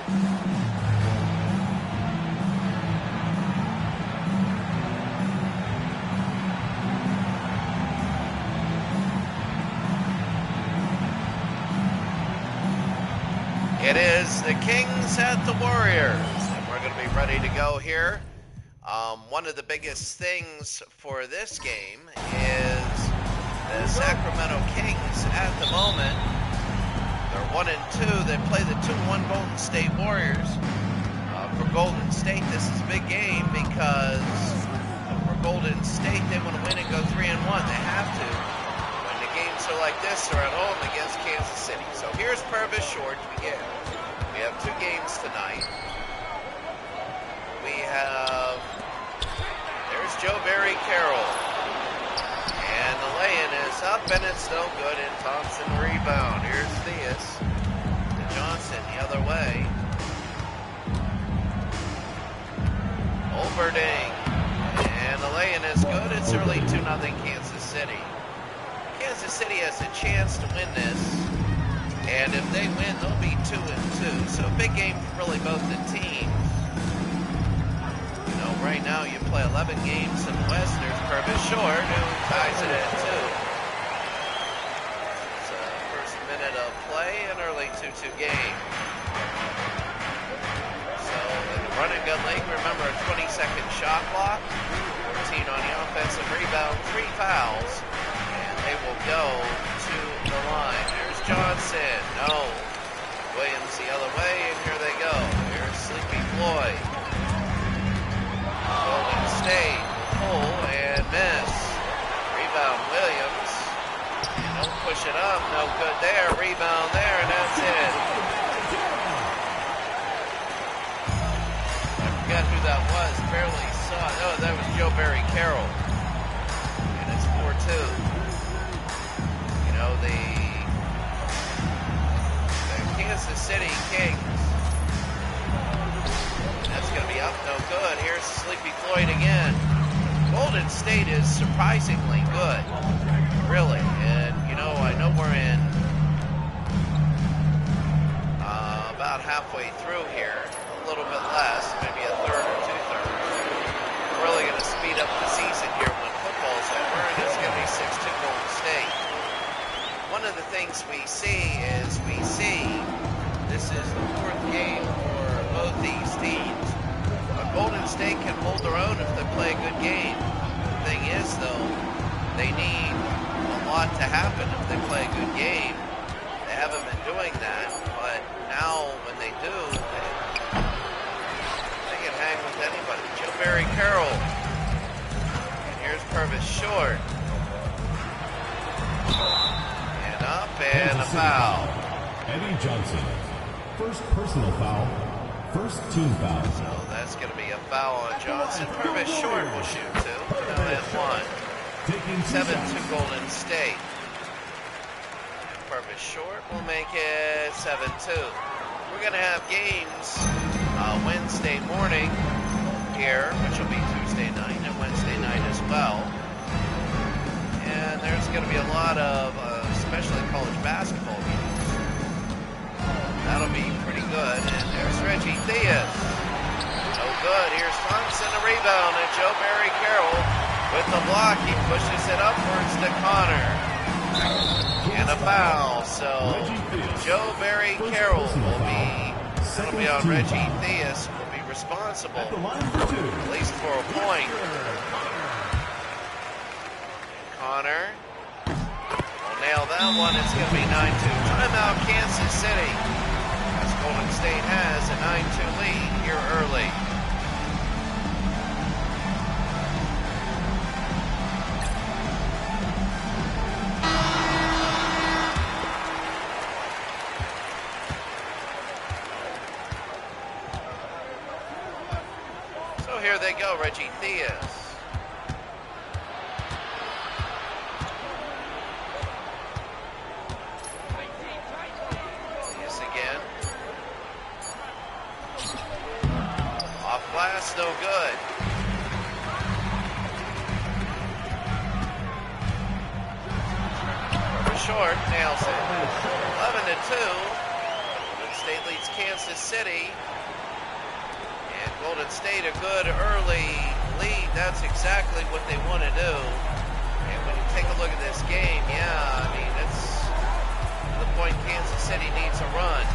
It is the Kings at the Warriors, and we're going to be ready to go here. One of the biggest things for this game is the Sacramento Kings at the moment. They're 1-2. They play the 2-1 Golden State Warriors. For Golden State, this is a big game because for Golden State, they want to win and go 3-1. They have to. When the games are like this, they're at home against Kansas City. So here's Purvis Short to begin. We have 2 games tonight. We have, there's Joe Barry Carroll. And the lay-in is up, and it's no good. And Thompson rebound. Here's Theus to Johnson the other way. Olberding. And the lay-in is good. It's early 2-0 Kansas City. Kansas City has a chance to win this. And if they win, they'll be 2-2. So big game for really both the teams. You know, right now you play 11 games in the West. There's Purvis Short who ties it at 2. So first minute of play, an early 2-2 game. So in the run and gun league, remember a 20-second shot clock, 14 on the offensive rebound, 3 fouls, and they will go to the line. There's Johnson, no. Williams the other way, and here they go. Here's Sleepy Floyd. Golden State, pull and miss. Rebound Williams. And don't push it up, no good there. Rebound there, and that's it. I forgot who that was, barely saw it. Oh, that was Joe Barry Carroll. And it's 4-2. You know, the Kansas City Kings. That's going to be up, no good. Here's Sleepy Floyd again. Golden State is surprisingly good, really. And, you know, I know we're in about halfway through here, a little bit less, maybe a third or 2/3. We're really going to speed up the season here when football's over, and it's going to be 6-2 Golden State. One of the things we see this is the 4th game for both these teams. Golden State can hold their own if they play a good game. The thing is, though, they need a lot to happen if they play a good game. They haven't been doing that, but now when they do, they can hang with anybody. Joe Barry Carroll. And here's Purvis Short. And up, and a foul. Eddie Johnson. First personal foul. First team foul. So that's going to be a foul on Johnson. Purvis Short will shoot 2. Now at 1. 7-2 Golden State. And Purvis Short will make it 7-2. We're going to have games Wednesday morning here, which will be Tuesday night and Wednesday night as well. And there's going to be a lot of, especially college basketball games. That'll be pretty good. And there's Reggie Theus. No good. Here's Thompson, the rebound, and Joe Barry Carroll with the block. He pushes it upwards to Connor. And a foul. So Joe Barry Carroll will be, that'll be on Reggie Theus, will be responsible, at least for a point. Connor will nail that one. It's going to be 9-2. Timeout Kansas City. Golden State has a 9-2 lead here early. So here they go, Reggie Theus. Glass, no good. Short nails it. 11-2. Golden State leads Kansas City. And Golden State a good early lead. That's exactly what they want to do. And when you take a look at this game, yeah, I mean, it's the point Kansas City needs a run.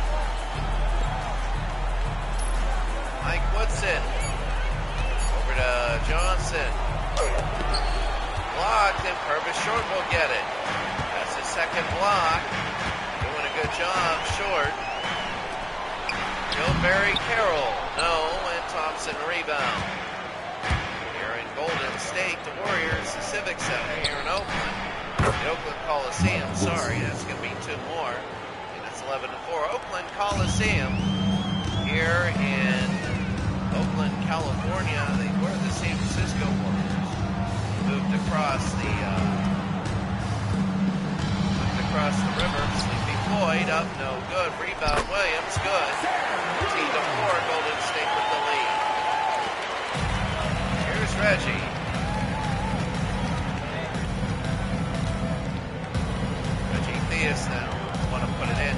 Mike Woodson over to Johnson. Blocked, and Purvis Short will get it. That's his second block. Doing a good job, Short. Barry Carroll, no, and Thompson rebound. Here in Golden State, the Warriors, the Civic Center here in Oakland. The Oakland Coliseum, sorry, that's going to be 2 more. And it's 11-4. Oakland Coliseum here in Oakland, California. They were the San Francisco Warriors. Moved across the river. Sleepy Floyd up, no good. Rebound Williams, good. 14-4, Golden State with the lead. Here's Reggie. Reggie Theus now want to put it in.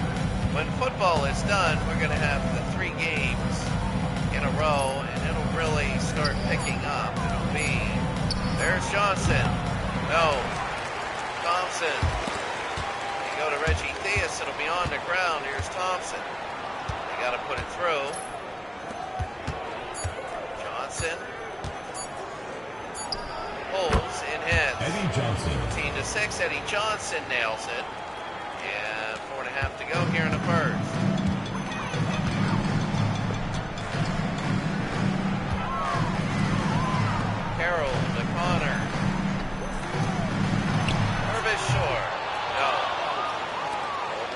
When football is done, we're going to have the 3 games in a row, and it'll really start picking up. It'll be, there's Johnson. No. Thompson. Go to Reggie Theus, it'll be on the ground. Here's Thompson. They got to put it through. Johnson pulls and hits. Eddie Johnson. 14-6. Eddie Johnson nails it. And 4.5 to go here in the first. Carroll to Connor. Purvis Short. No.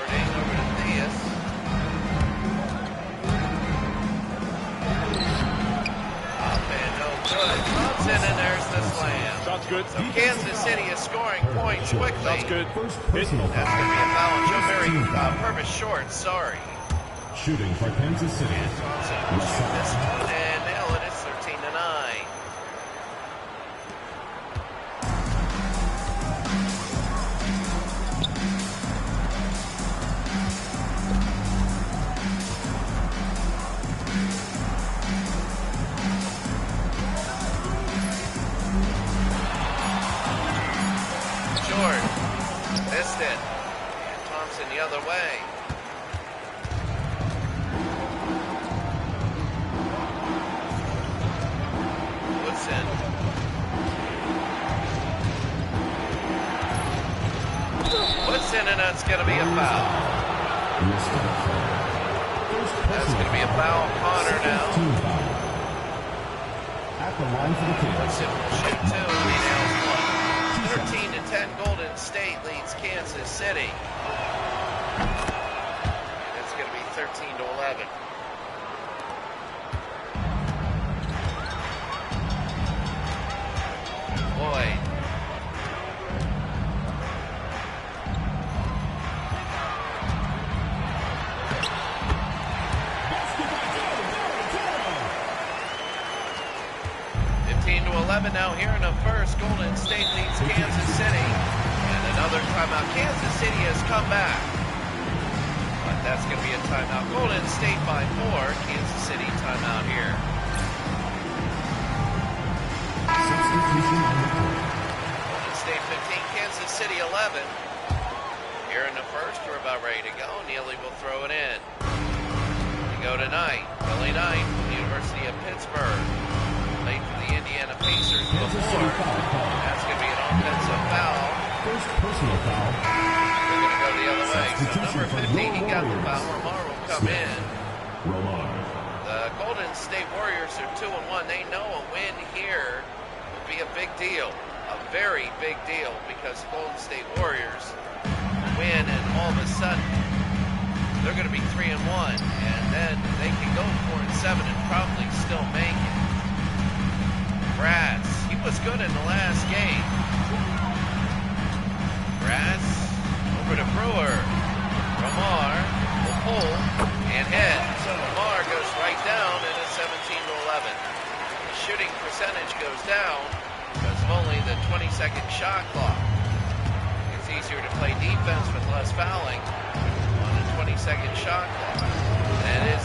Over to Theus. Up and no good. Thompson, and there's the slam. Shot's good. So Kansas City is scoring points quickly. Shot's good. First personal That's going to be a foul. foul on Joe Barry. Team foul. Purvis Short, sorry. Shooting for Kansas City. And Thompson will shoot this one and nail it. It's 13-9. Missed it. And Thompson the other way. Woodson. Woodson, and that's going to be a foul. That's going to be a foul on Connor now. Team foul. At the line for the kick. Woodson will shoot 2, and he nails 1. 13-10, Golden State leads Kansas City. It's going to be 13-11. Boyd. Now here in the first, Golden State leads Kansas City. And another timeout. Kansas City has come back. But that's going to be a timeout. Golden State by 4. Kansas City timeout here. Golden State 15, Kansas City 11. Here in the first, we're about ready to go. Neely will throw it in. We go tonight. Billy Knight from the University of Pittsburgh. Late for the Indiana Pacers before. That's going to be an offensive foul. First personal foul. They're going to go the other way. So number 15, he got the foul. Romar will come in. Romar. The Golden State Warriors are 2-1. They know a win here would be a big deal. A very big deal, because the Golden State Warriors win, and all of a sudden they're going to be 3-1, and then they can go 4-7 and probably still make it. Brass, he was good in the last game. Brass over to Brewer. Romar will pull and hit. So Romar goes right down, and it's 17-11. The shooting percentage goes down because of only the 20-second shot clock. It's easier to play defense with less fouling on a 20-second shot clock. And it is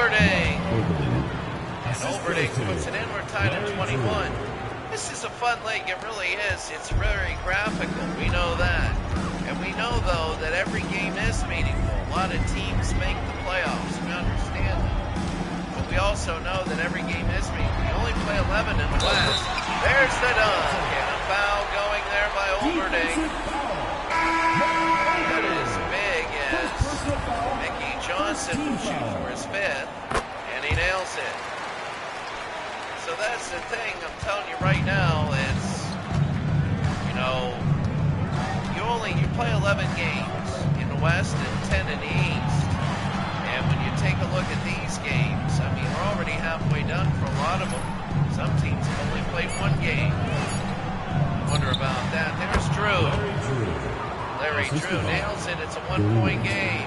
Olberding. And Assist Olberding goes to puts it in. We're tied at Larry 21. Drew. This is a fun league. It really is. It's very graphical. We know that. And we know, though, that every game is meaningful. A lot of teams make the playoffs. We understand that. But we also know that every game is meaningful. You only play 11 in the West. There's the dunk. And a foul going there by Olberding. That is big as Mickey Johnson will shoot for his fifth. And he nails it. So that's the thing. I'm telling you right now. It's, you know, you play 11 games in the West and 10 in the East. And when you take a look at these games, I mean, we're already halfway done for a lot of them. Some teams have only played one game. I wonder about that. There's Drew. Larry Drew nails it. It's a 1-point game.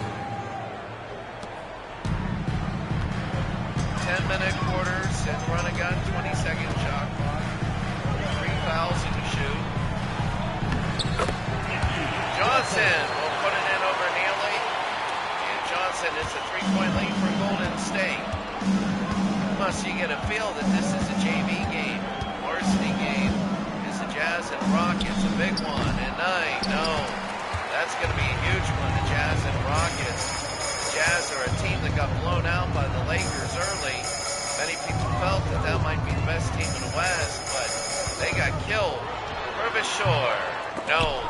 10-minute quarters and run a gun, 20-second shot clock. 3 fouls in the shoot. Johnson will put it in over Neely. And Johnson, it's a 3-point lead for Golden State. Plus, you get a feel that this is a JV game. Varsity game is the Jazz and Rockets, a big one. And no, that's going to be a huge one, the Jazz and Rockets. The Jazz are a team that got blown out by the Lakers early. Many people felt that that might be the best team in the West, but they got killed. Purvis Shore, no.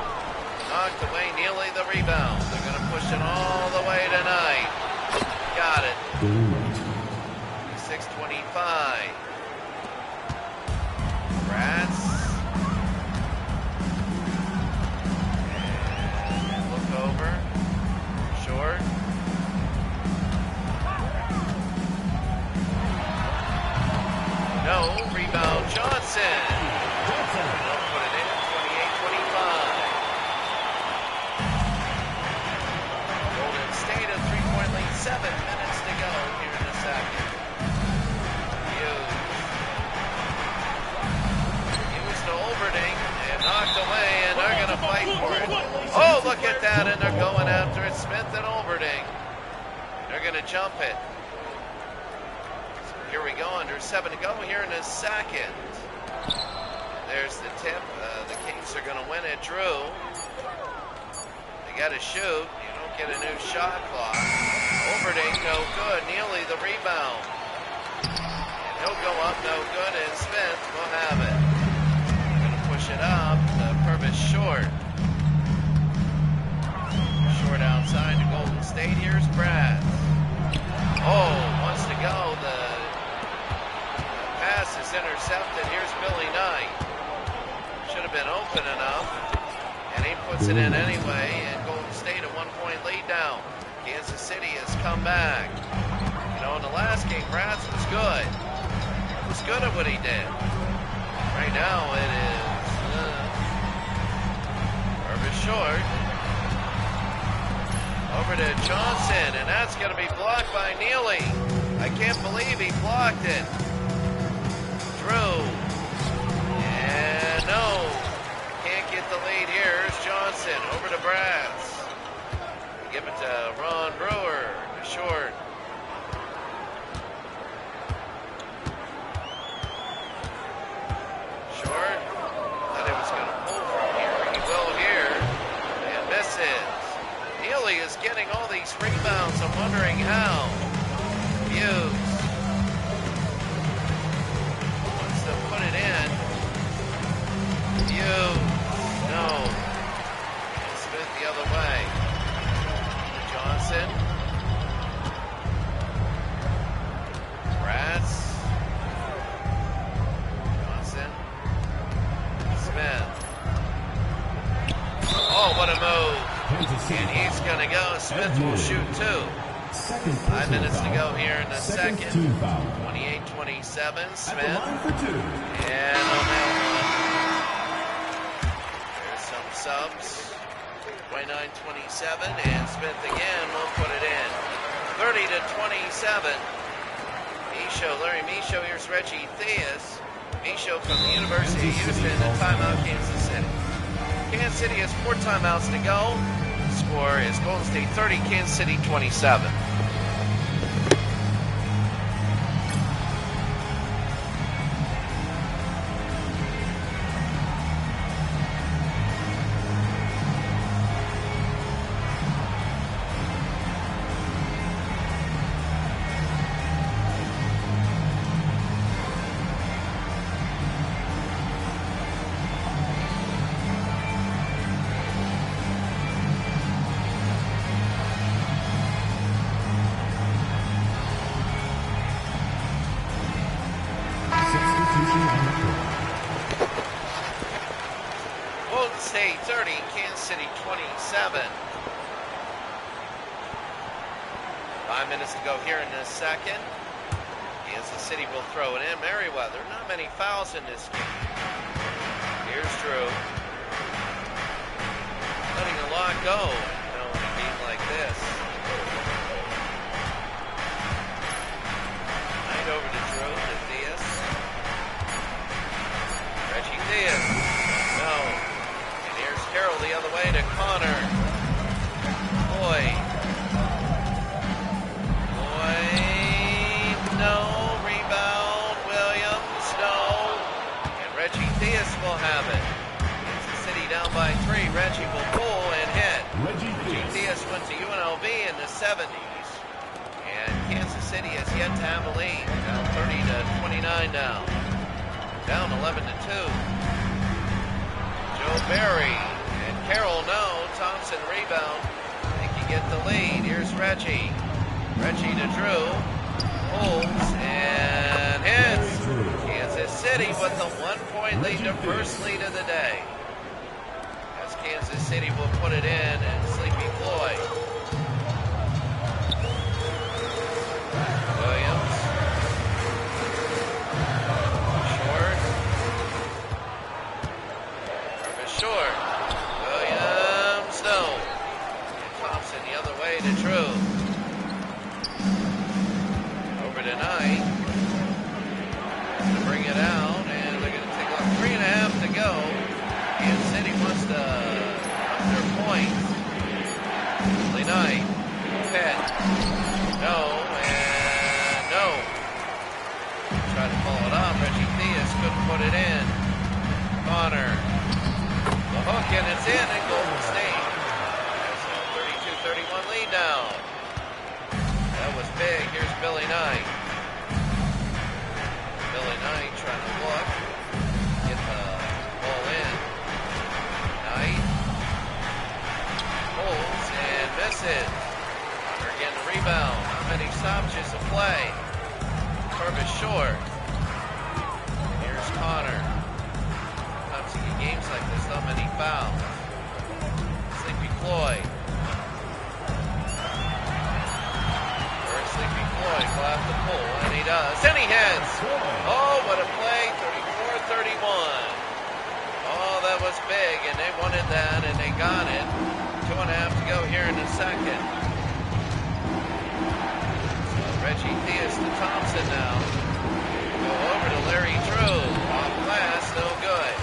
Knocked away, Neely the rebound. They're going to push it all the way tonight. Got it. 6:25. Bratz. And look over. Short. No. Rebound Johnson. They'll put it in. 28-25. Golden State a 3-point lead. 7 minutes to go here in the second. Hughes to Olberding and knocked away, and they're going to fight for it. Oh, look at that, and they're going after it. Smith and Olberding. They're going to jump it. So here we go, under 7 to go here in the second. There's the tip. The Kings are going to win it. Drew. They got to shoot. You don't get a new shot clock. Olberding, no good. Neely, the rebound. And he'll go up, no good. And Smith will have it. Going to push it up. Purvis short. Short outside to Golden State. Here's Brad. Oh, wants to go. The pass is intercepted. Here's Billy Knight. Should have been open enough. And he puts it in anyway. And Golden State a 1-point lead down. Kansas City has come back. You know, in the last game, Bratz was good. He was good at what he did. Right now, it is Purvis short. Over to Johnson, and that's going to be blocked by Neely. I can't believe he blocked it. Drew. And no. Can't get the lead here. Here's Johnson. Over to Bratz. Give it to Ron Brewer. Short. Short. Thought he was going to pull from here. He will here. And misses. Neely is getting all these rebounds. I'm wondering how. Hughes wants to put it in. Hughes. No. And Smith the other way. Johnson. Bratz. Johnson. Smith. Oh, what a move. And he's going to go. Smith will shoot 2. 5 minutes to go here in the second. 28-27. Smith. And on that one. There's some subs. 29-27. And Smith again will put it in. 30-27. Michaud, Larry Michaud. Here's Reggie Theus. Michaud from the University of Houston. And timeout Kansas City. Kansas City has 4 timeouts to go. The score is Golden State 30, Kansas City 27. Racing on the court. Golden State 30, Kansas City 27. 5 minutes to go here in the second. Kansas City will throw it in. Merriweather, not many fouls in this game. Here's Drew. Letting a lot go, in a game like this. Right over to Drew, to Diaz. Reggie Diaz. No. And here's Carroll the other way to Connor. Boyd. No. Rebound. Williams. No. And Reggie Diaz will have it. Kansas City down by 3. Reggie will pull and hit. Reggie Diaz went to UNLV in the 70s. And Kansas City has yet to have a lead. Down 30 to 29 now. Down 11 to 2. Joe Barry and Carroll no. Thompson rebound. I think you get the lead. Here's Reggie. Reggie to Drew. Pulls and hits. Kansas City with the 1-point lead, the first lead of the day. As Kansas City will put it in and Sleepy Floyd. Williams. Short. Purvis short. Williams, no. And Thompson the other way to Drew. Over to Knight. To bring it out, and they're going to take off 3.5 to go. Kansas City wants to up their point. Billy Knight. Pitt. No, and no. Try to follow it up. Reggie Diaz couldn't put it in. Connor. The hook, and it's in Golden State. There's a 32-31 lead now. That was big. Here's Billy Knight. Billy Knight trying to look. Get the ball in. Knight. Pulls and misses. Connor getting the rebound. How many stoppages of play? Purvis short. Here's Connor. Sometimes in games like this, not many fouls. Sleepy Floyd. Sleepy Floyd will have to pull, and he does. And he hits. Oh, what a play. 34-31. Oh, that was big, and they wanted that, and they got it. 2.5 to go here in the second. So Reggie Diaz to Thompson now. Go over to Larry Drew. Off glass, no good.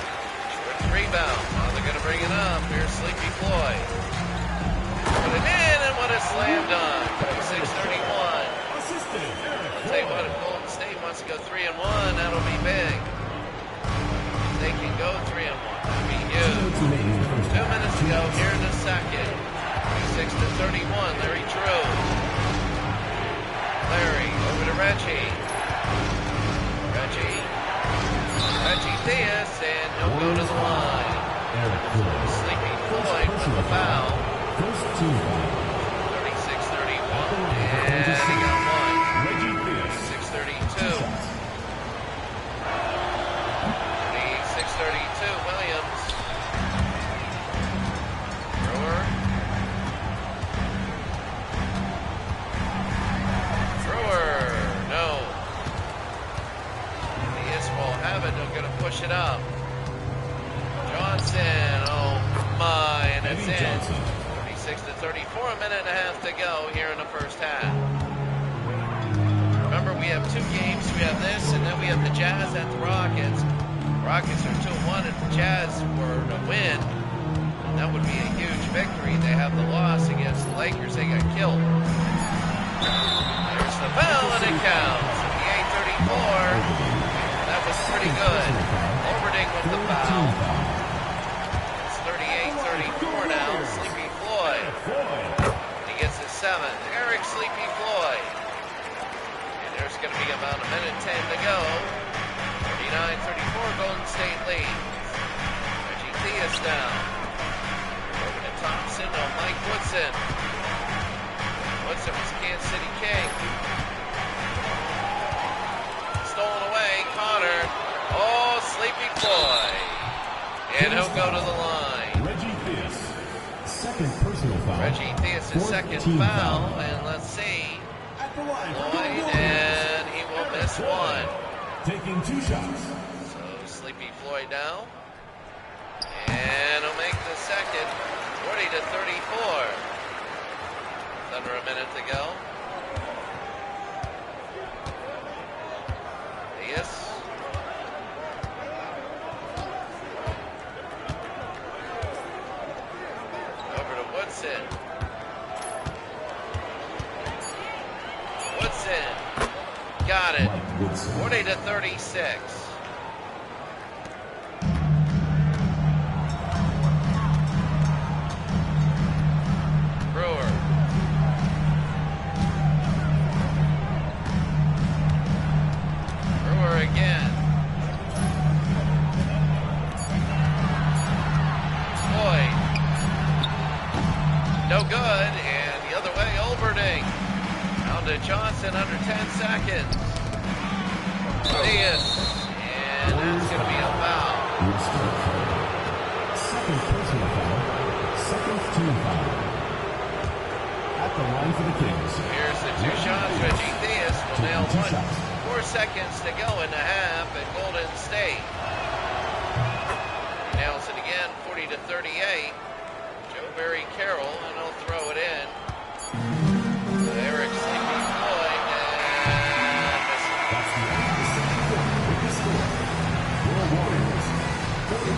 Short rebound. Now they're going to bring it up. Here's Sleepy Floyd. Put it in, and what a slam dunk. 36-31. I'll tell you what, if Golden State wants to go 3-1, that'll be big. If they can go 3-1, that'll be huge. 2 minutes to go here in the second. 36-31, Larry Drew. Larry, over to Reggie. Reggie Diaz, and he'll go to the line. Sleepy Floyd with the foul. First team foul. 36-31, and he got one. 36-32. 36-32, Williams. Brewer, no. Diaz will have it, they're going to push it up. Johnson, oh my, and it's in. 36-34, a minute and a half to go here in the first half. Remember, we have 2 games. We have this, and then we have the Jazz at the Rockets. Rockets are 2-1. If the Jazz were to win, that would be a huge victory. They have the loss against the Lakers. They got killed. There's the bell, and it counts. 38-34. That was pretty good. Overding with the foul. It's 38-34 now. Sleepy Floyd. He gets his 7th. Eric Sleepy Floyd. And there's going to be about a minute 10 to go. 39-34, Golden State leads. Reggie Diaz down. Over to Thompson. No, Mike Woodson. Woodson was Kansas City King. Stolen away. Connor. Oh, will go to the line. Reggie Theus. Second personal foul. Reggie Theus' Fourth second team foul, and let's see. At the line for Lloyd, Warriors. and he will miss one. Taking 2 shots. So Sleepy Floyd now. And he'll make the second, 40-34. With under a minute to go. Theus. Over to Woodson. Woodson. Got it. Mike Woodson. 40-36. Brewer. Brewer again. Floyd. No good, and the other way, Olberding. Down to Johnson under 10 seconds. Theus, and that's going to be a foul. Second personal foul. Second team foul. At the line for the Kings. Here's the 2 shots. Reggie Theus will nail Taking 2 one. shots. 4 seconds to go in the half at Golden State. He nails it again, 40-38. Joe Barry Carroll, and he'll throw it in. Eric Sleepy Floyd, and That's the end of the second quarter with the score. Your Warriors 40.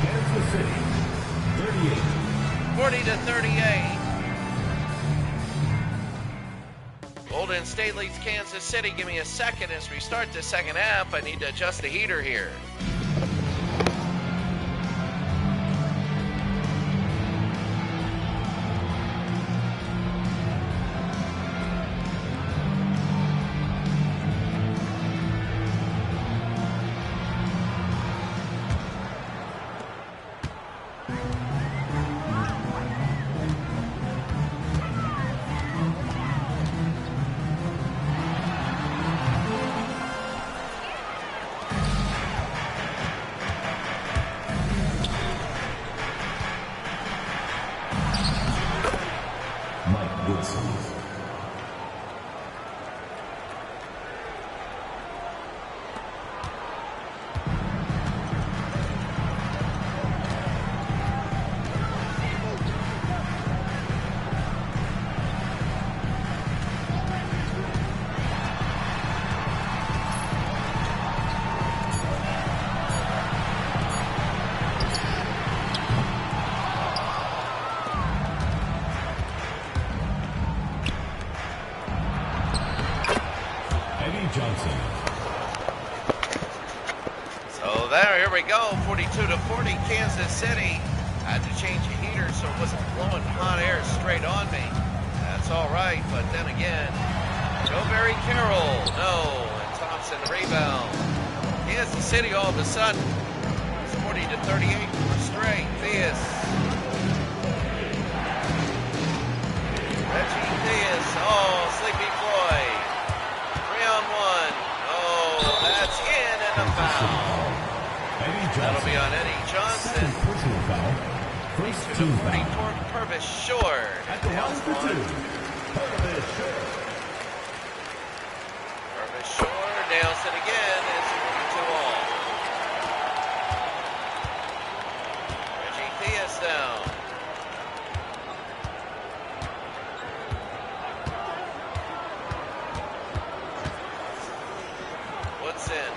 Kansas City 38. 40-38. Golden State leads Kansas City. Give me a second as we start the second half. I need to adjust the heater here. Mike Woodson. Eddie Johnson. So here we go, 42-40, Kansas City. Had to change the heater so it wasn't blowing hot air straight on me. That's all right, but then again, Joe Barry Carroll, no, and Thompson the rebound. Kansas City all of a sudden, it's 40-38 for straight. Theus. Reggie Theus, oh, Sleepy Floyd. 3-on-1. Oh, that's in and a foul. Eddie Johnson. That'll be on Eddie Johnson. Second personal foul. First team 40 foul. toward Purvis Short. At the line for 2. Purvis Short. Purvis Short nails it again. It's 42 all. Reggie Theus down. Woodson.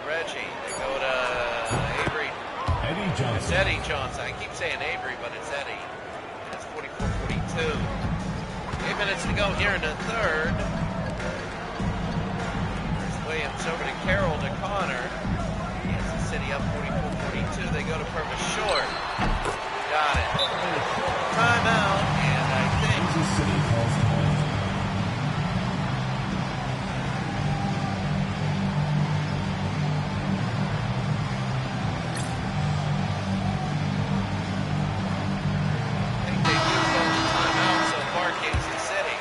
Reggie. They go to Avery. Eddie It's Johnson. Eddie Johnson. I keep saying Avery, but it's Eddie. And it's 44-42. 8 minutes to go here in the third. There's Williams over to Carroll to Connor. Kansas City up 44-42. They go to Purvis Short. Got it. Timeout, and I think Kansas City calls time. they've used all the timeout so far, Kansas City.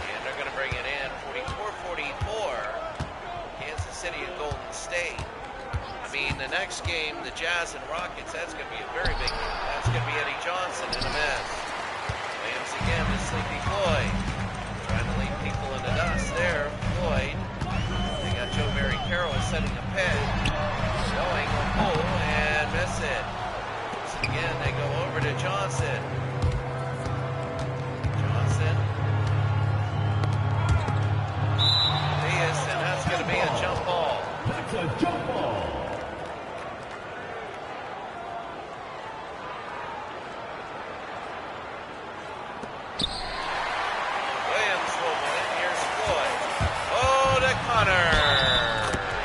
And they're going to bring it in 44-44. Kansas City and Golden State. I mean, the Jazz and Rockets. That's going to be a very big game. That's going to be Eddie Johnson in a miss. Williams again to Sleepy Floyd. Trying to lead people in the dust there. Floyd. They got Joe Barry Carroll setting a pin. Going a pull and miss it. So again, they go over to Johnson. Johnson. Diaz, and that's going to be a jump ball. That's a jump ball. Williams will win it. Here's Floyd. Oh, to Connor.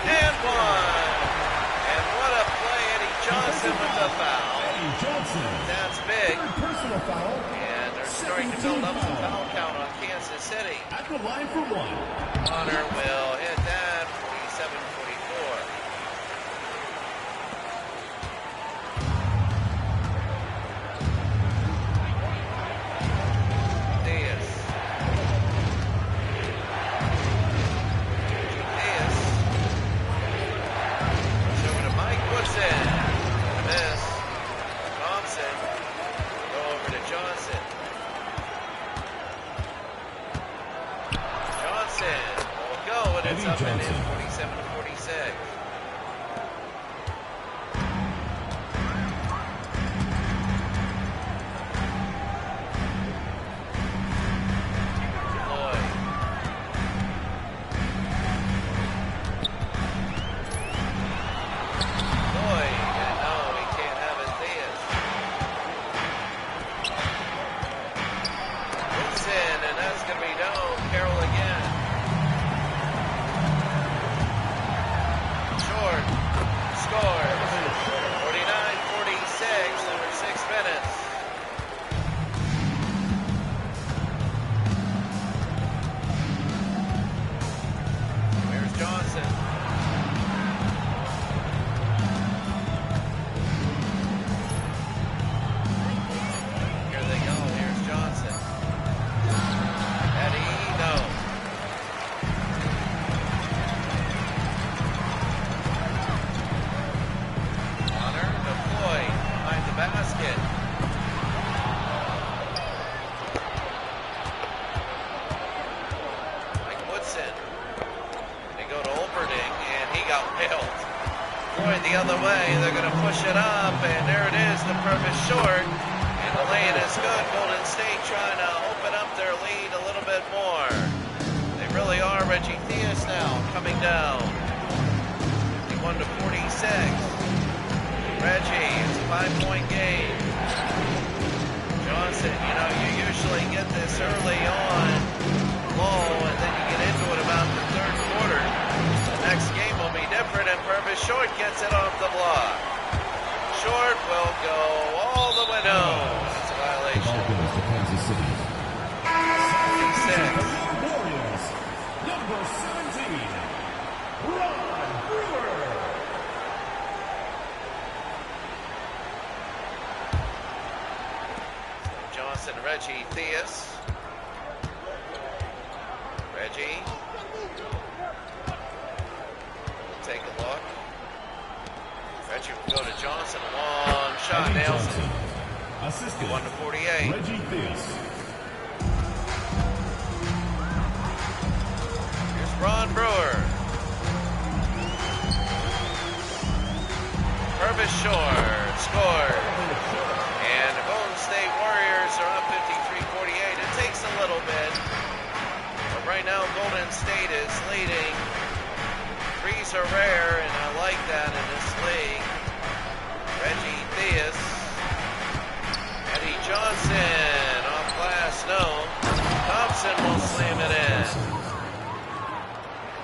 And one. And what a play. Eddie Johnson with the foul. Eddie Johnson. That's big. Personal foul. And they're starting to build up the foul count on Kansas City. At the line for one. Connor will hit that. 47-44. Diaz. Diaz. Goes over to Mike Woodson. Miss. Thompson. Go over to Johnson. Johnson will go, and it's Eddie up and Johnson. in 47-46. Floyd. Floyd, and no, he can't have it. Diaz. Woodson, and that's going to be down. Carroll again. Short. Scores. 49-46, under 6 minutes. Here's Johnson. Here they go. Here's Johnson. Eddie, no. Connor to Floyd behind the basket. Mike Woodson. They go to Olberding, and he got nailed. Floyd the other way. They're going to push it up, and there it is. The purpose short, and the lane is good. Golden State trying to open up their lead a little bit more. They really are. Reggie Theus now coming down. 51-46. Reggie, it's a 5-point game. Johnson, you usually get this early on, low, and then you get into it about the third quarter. The next game will be different, and Purvis Short gets it off the block. Short will go all the way down. It's a violation. Ball goes to Kansas City. 56. Warriors. Number 17. Ron Brewer. Johnson, Reggie Theus. Reggie. We'll take a look. Reggie will go to Johnson. Long shot, Eddie nails Johnson. it. Assistant. 51-48. Reggie Theus. Here's Ron Brewer. Purvis Short scored. And the Golden State Warriors are up 53-48. It takes a little bit. But right now, Golden State is leading. Threes are rare, and I like that in this league. Reggie Theus. Eddie Johnson off glass, no. Thompson will slam it in.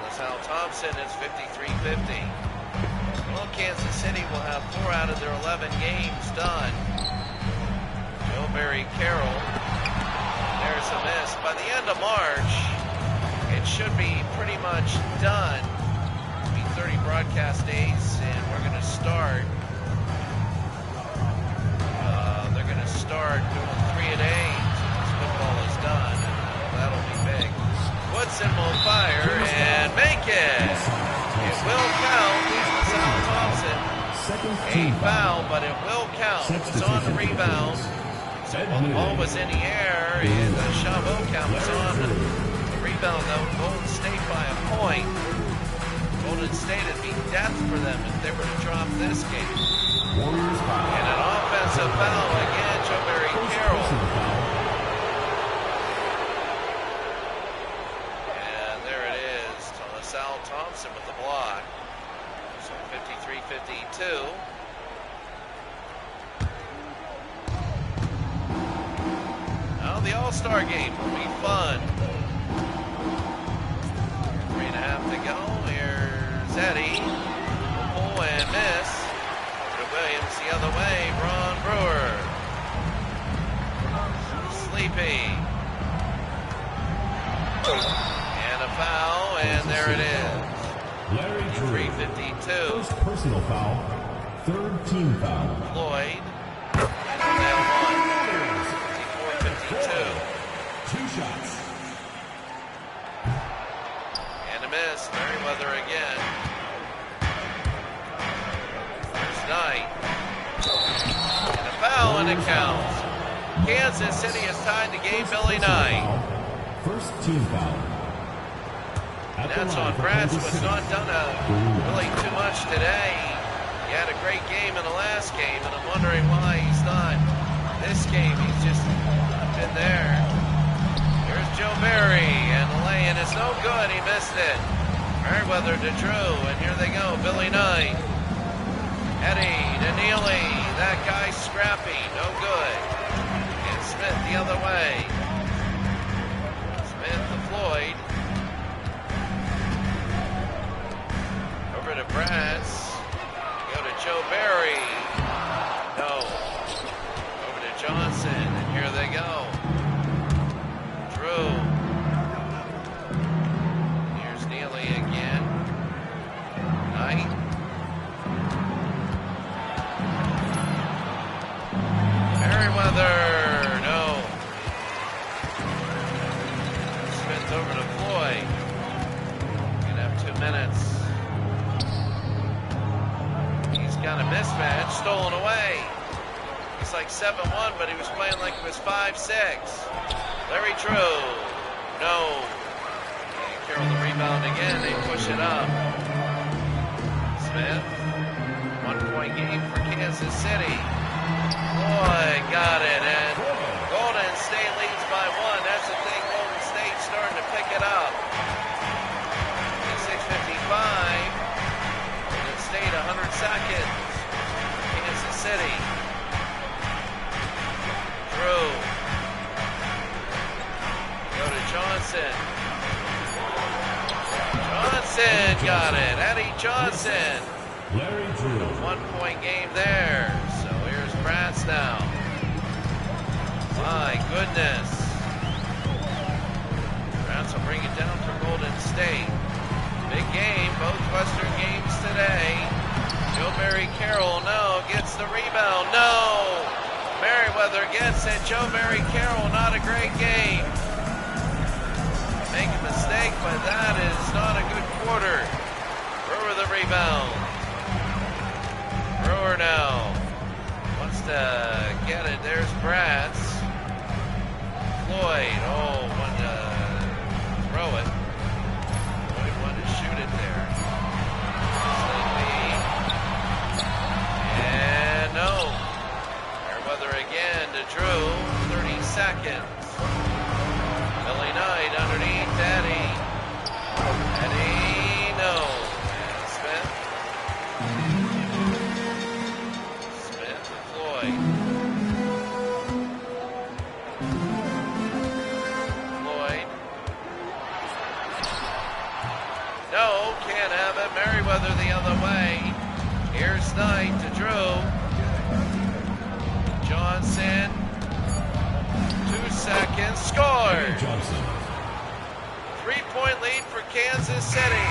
LaSalle Thompson is 53-50. Well, Kansas City will have 4 out of their 11 games done. Joe Barry Carroll. There's a miss. By the end of March, it should be pretty much done. It'll be 30 broadcast days, and we're going to start. They're going to start doing 3 a day once football is done. That'll be big. Woodson will fire and make it. It will count. LaSalle Thompson. team foul, but it will count. It was on the rebound. So while the ball was in the air and Chabot count was on the rebound, though, Golden State by a point. Golden State would be death for them if they were to drop this game. Warriors foul. And an offensive foul again, Joe Barry Carroll. And there it is, LaSalle Thompson with the block. So 53-52. Now the All-Star game will be fun. 3.5 to go. Here's Eddie. Pull and miss. To Williams the other way. Ron Brewer. Sleepy. And a foul, and there it is. Larry Drew. 3:52. First personal foul. Third team foul. Floyd. And that one. 54-52. 2 shots. And a miss. Merriweather again. There's Knight. And a foul, and it counts. Kansas City has tied the game. Billy Knight. First team foul. And that's on Bratz, was not done really too much today. He had a great game in the last game, and I'm wondering why he's not this game. He's just been there. Here's Joe Barry, and the lay-in is no good. He missed it. Merriweather to Drew, and here they go. Billy Knight. Eddie to Neely. That guy's scrappy. No good. And Smith the other way. Smith to Floyd. Over to Bratz. Go to Joe Barry. No. Over to Johnson, and here they go. Drew. Here's Neely again. Knight. Merriweather. No. Smith over to Floyd. Gonna have 2 minutes. He's got a mismatch, stolen away. He's like 7-1, but he was playing like it was 5-6. Larry Drew. No. And Carroll the rebound again. They push it up. Smith. 1-point game for Kansas City. Boy, got it. And Golden State leads by 1. That's the thing. Golden State's starting to pick it up. 6:55. Golden State 100 seconds. Kansas City. Drew. Go to Johnson. Johnson got it. Eddie Johnson. Larry Drew. 1-point game there. So here's Bratz now. My goodness. Bratz will bring it down for Golden State. Big game, both Western games today. Joe Barry Carroll, no, gets the rebound, no. Merriweather gets it. Joe Barry Carroll, not a great game. Make a mistake, but that is not a good quarter. Brewer the rebound. Brewer now wants to get it. There's Bratz. Floyd, wanted to throw it. Floyd wanted to shoot it there. Sleepy. And no. Merriweather again to Drew. 30 seconds. Billy Knight underneath Eddie. Eddie, no. And Smith. Smith and Floyd. Floyd. No, can't have it. Merriweather the other way. Here's Knight to Drew. Johnson. 2 seconds. Scored. Johnson. 3-point lead for Kansas City.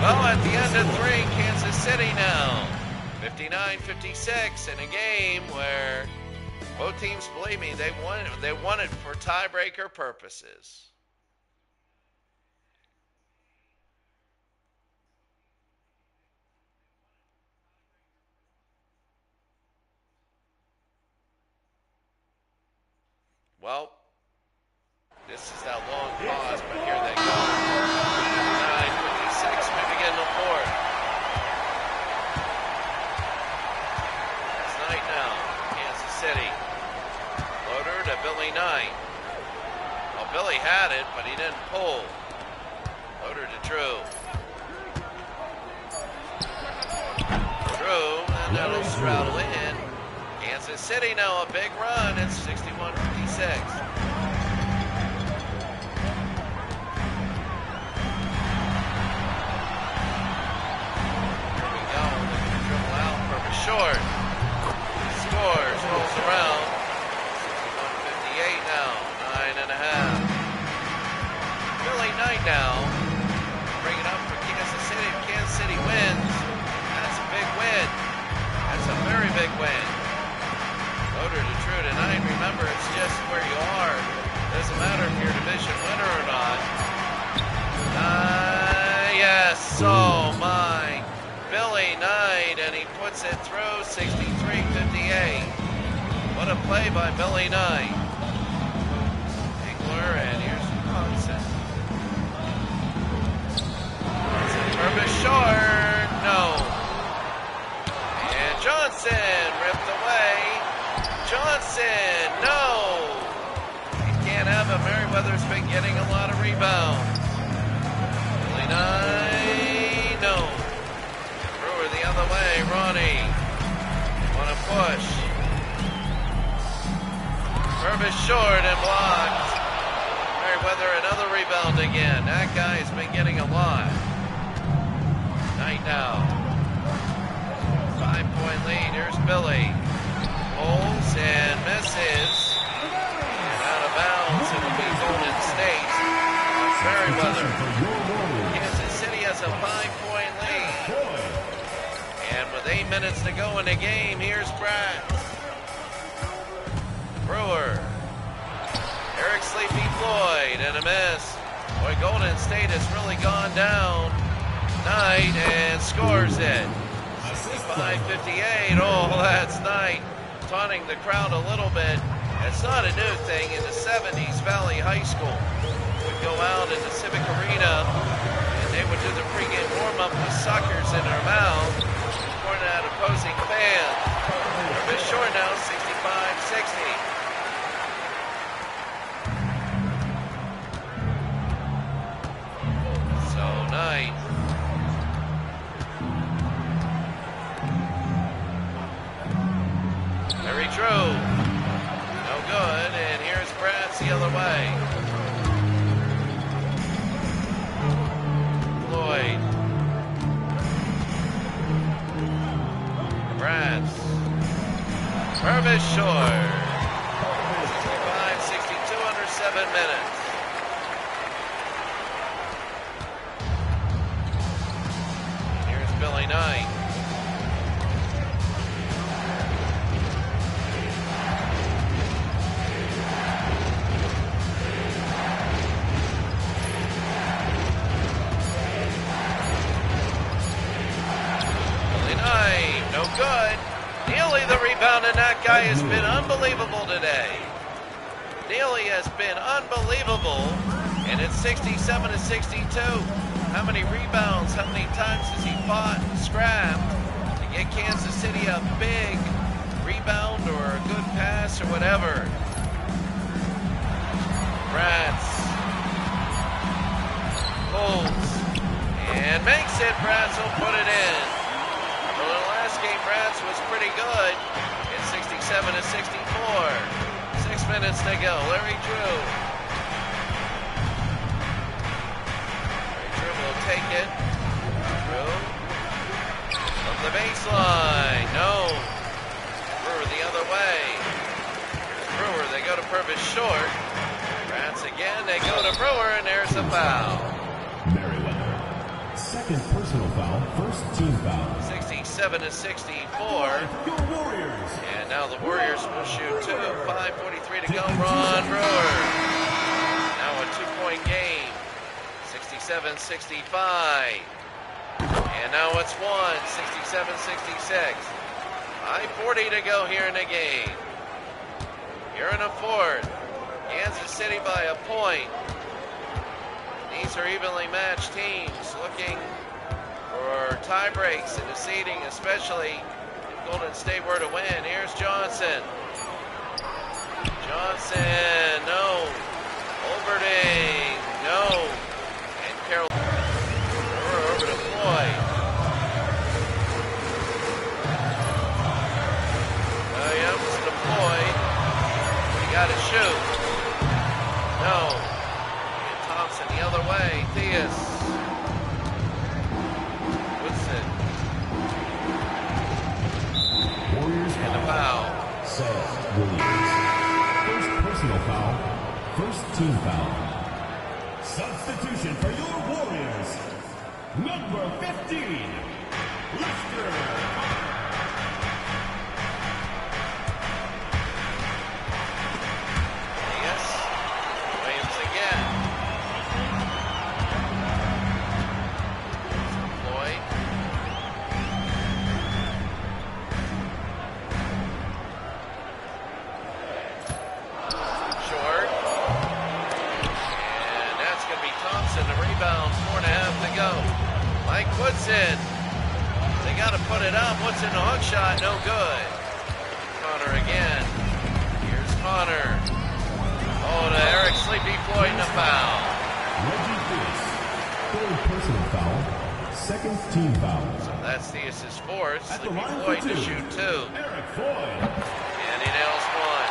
Well, at the end of 3, Kansas City now. 59-56 in a game where both teams, believe me, they won it for tiebreaker purposes. Well, this is that long pause, but here they go. 9:56, we begin the fourth. It's Knight now, Kansas City. Loader to Billy Knight. Well, Billy had it, but he didn't pull. Loader to Drew. Drew, and that'll straddle in. Kansas City now a big run. It's 61-56. Short. Scores, rolls around. 61-58 now. 9.5. Billy Knight now. Bring it up for Kansas City. If Kansas City wins, that's a big win. That's a very big win. Loader to Drew tonight. Remember, it's just where you are. Doesn't matter if you're a division winner or not. Yes. Oh my. Billy Knight, and he puts it through. 63-58. What a play by Billy Knight. Engler, and here's Johnson. Purvis short. No. And Johnson ripped away. Johnson, no. You can't have it. Merriweather's been getting a lot of rebounds. Billy Knight, no. The other way, Ronnie. Want to push. Purvis short and blocked. Merriweather another rebound again. That guy has been getting a lot. Knight now. 5-point lead. Here's Billy. Pulls and misses. And out of bounds. It'll be Golden State. Merriweather. Kansas City has a 5-point lead. And with 8 minutes to go in the game, here's Brad. Brewer. Eric Sleepy Floyd and a miss. Boy, Golden State has really gone down. Knight and scores it. 65-58. Oh, that's Knight taunting the crowd a little bit. It's not a new thing. In the 70s, Valley High School would go out in the Civic Arena and they would do the pregame warm-up with suckers in their mouth. Pointing at opposing fans. Purvis short now, 65-60. So Knight. Very true. No good, and here's Bratz the other way. Floyd. Bratz. Purvis short. 65-62 under 7 minutes. Here's Billy Knight. No good. Neely the rebound, and that guy has been unbelievable today. Neely has been unbelievable, and it's 67-62. How many rebounds, how many times has he fought and scrapped to get Kansas City a big rebound or a good pass or whatever? Bratz holds and makes it. Bratz will put it in. Well, the last game, Bratz was pretty good. It's 67-64. 6 minutes to go. Larry Drew. Larry Drew will take it. Drew from the baseline. No. Brewer the other way. Here's Brewer. They go to Purvis short. Bratz again. They go to Brewer, and there's a foul. Merriweather. Second personal foul, first team foul. 67-64. Go Warriors! And now the Warriors will shoot two. 5:43 to go. Ron Brewer. Now a 2-point game. 67-65. And now it's one. 67-66. 5:40 to go here in the game. Here in the fourth. Kansas City by a point. These are evenly matched teams looking for tie breaks in the seeding, especially if Golden State were to win. Here's Johnson. Johnson, no. Overding, no. And Carroll over to Floyd. Williams to Floyd. He got to shoot. No. And Thompson the other way. Theus. Woodson. Warriors And a foul. Seth Williams. First personal foul. First team foul. Substitution for your Warriors. Number 15, Lester. Woodson, they got to put it up. Woodson, a hook shot, no good. Connor again. Here's Connor. Oh, to Eric Sleepy Floyd and a foul. Reggie Theus, third personal foul, second team foul. So that's Theus' fourth. At Sleepy Floyd to shoot two. Eric Floyd. And he nails one.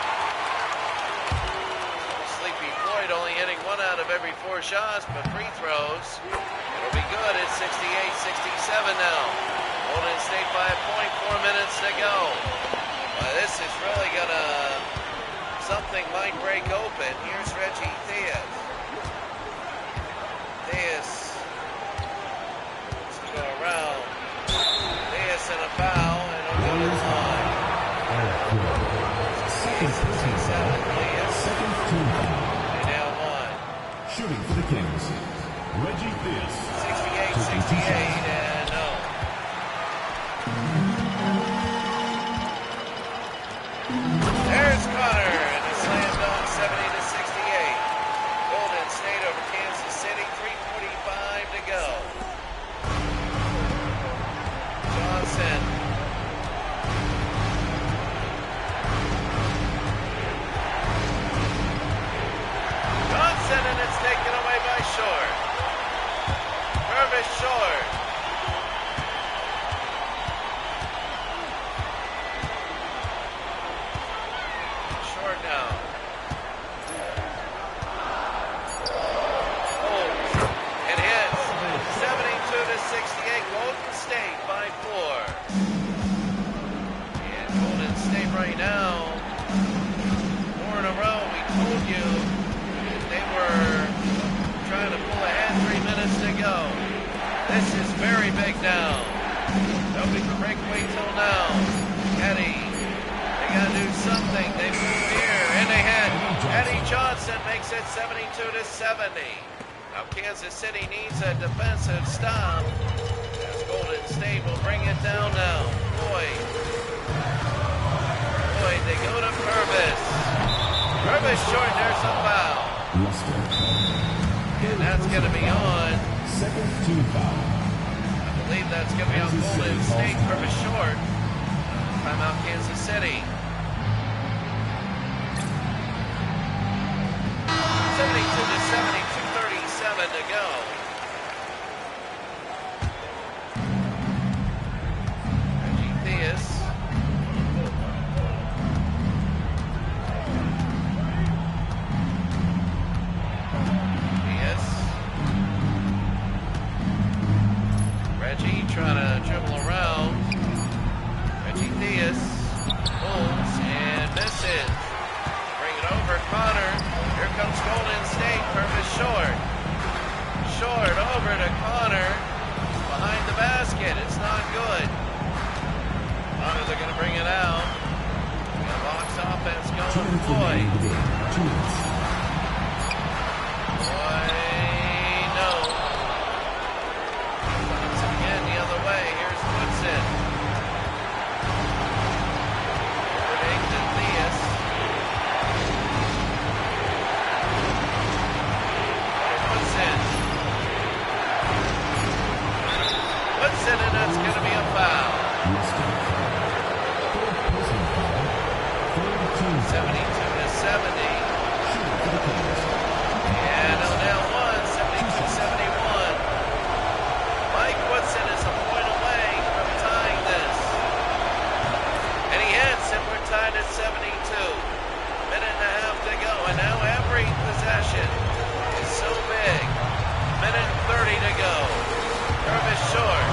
Sleepy Floyd only hitting 1 out of every 4 shots, but free throws. It'll be good. It's 68-67 now. Golden State by a point, 4 minutes to go. Well, this is really gonna, something might break open. Here's Reggie Theus. Theus to go around. Theus in a foul, and he'll go to the line. Second personal foul, second team foul. They nail one. Shooting for the Kings, Reggie Theus. 68-68, and no. There's Connor, and a slam dunk, 70-68. Golden State over Kansas City, 3:45 to go. Johnson. Johnson, and it's taken away by Short. Purvis Short. Short now. Holds. It hits. 72-68. Golden State by 4. And Golden State right now, 4 in a row. We told you they were trying to pull ahead. 3 minutes to go. This is very big now. Nobody can break away till now. Eddie, they got to do something. They move here, and they hit. Eddie Johnson makes it 72-70. Now Kansas City needs a defensive stop as Golden State will bring it down now. Boyd, they go to Purvis. Purvis short, there's a foul. And that's going to be on. Second team foul. I believe that's going to be on Golden State. Purvis short. Timeout Kansas City. 72-70, 2:37 to go. Reggie Theus. Reggie trying to dribble around. Reggie Theus pulls and misses. Bring it over, Connor. Here comes Golden State. Purvis short. Short over to Connor. Behind the basket. It's not good. Connor, they're going to bring it out. Got Locke's offense going. Floyd. No. Again, the other way. Here's Woodson. Overding to Theus. And O'Neill won, 72-71. Mike Woodson is a point away from tying this. And he hits, and we're tied at 72. Minute and a half to go, and now every possession is so big. Minute and 30 to go. Purvis short.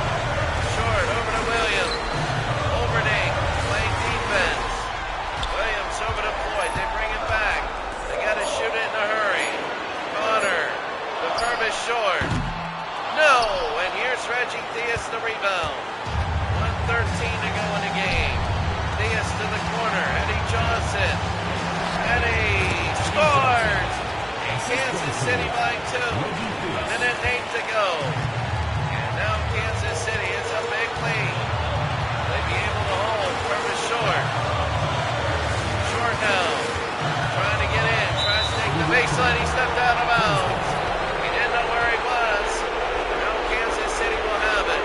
Short over to Williams. Overding playing defense. Williams over to Floyd. They bring it back. They got to shoot it in a hurry. Connor. The Purvis short. No! And here's Reggie Theus the rebound. 1:13 to go in the game. Theus to the corner. Eddie Johnson. Eddie scores! And Kansas City by 2. Minute and 8 to go. And now Kansas City is a big lead. They'd be able to hold. Purvis short. Short now. Trying to get in. Tries to take the baseline. He stepped out of bounds. He didn't know where he was. Now Kansas City will have it.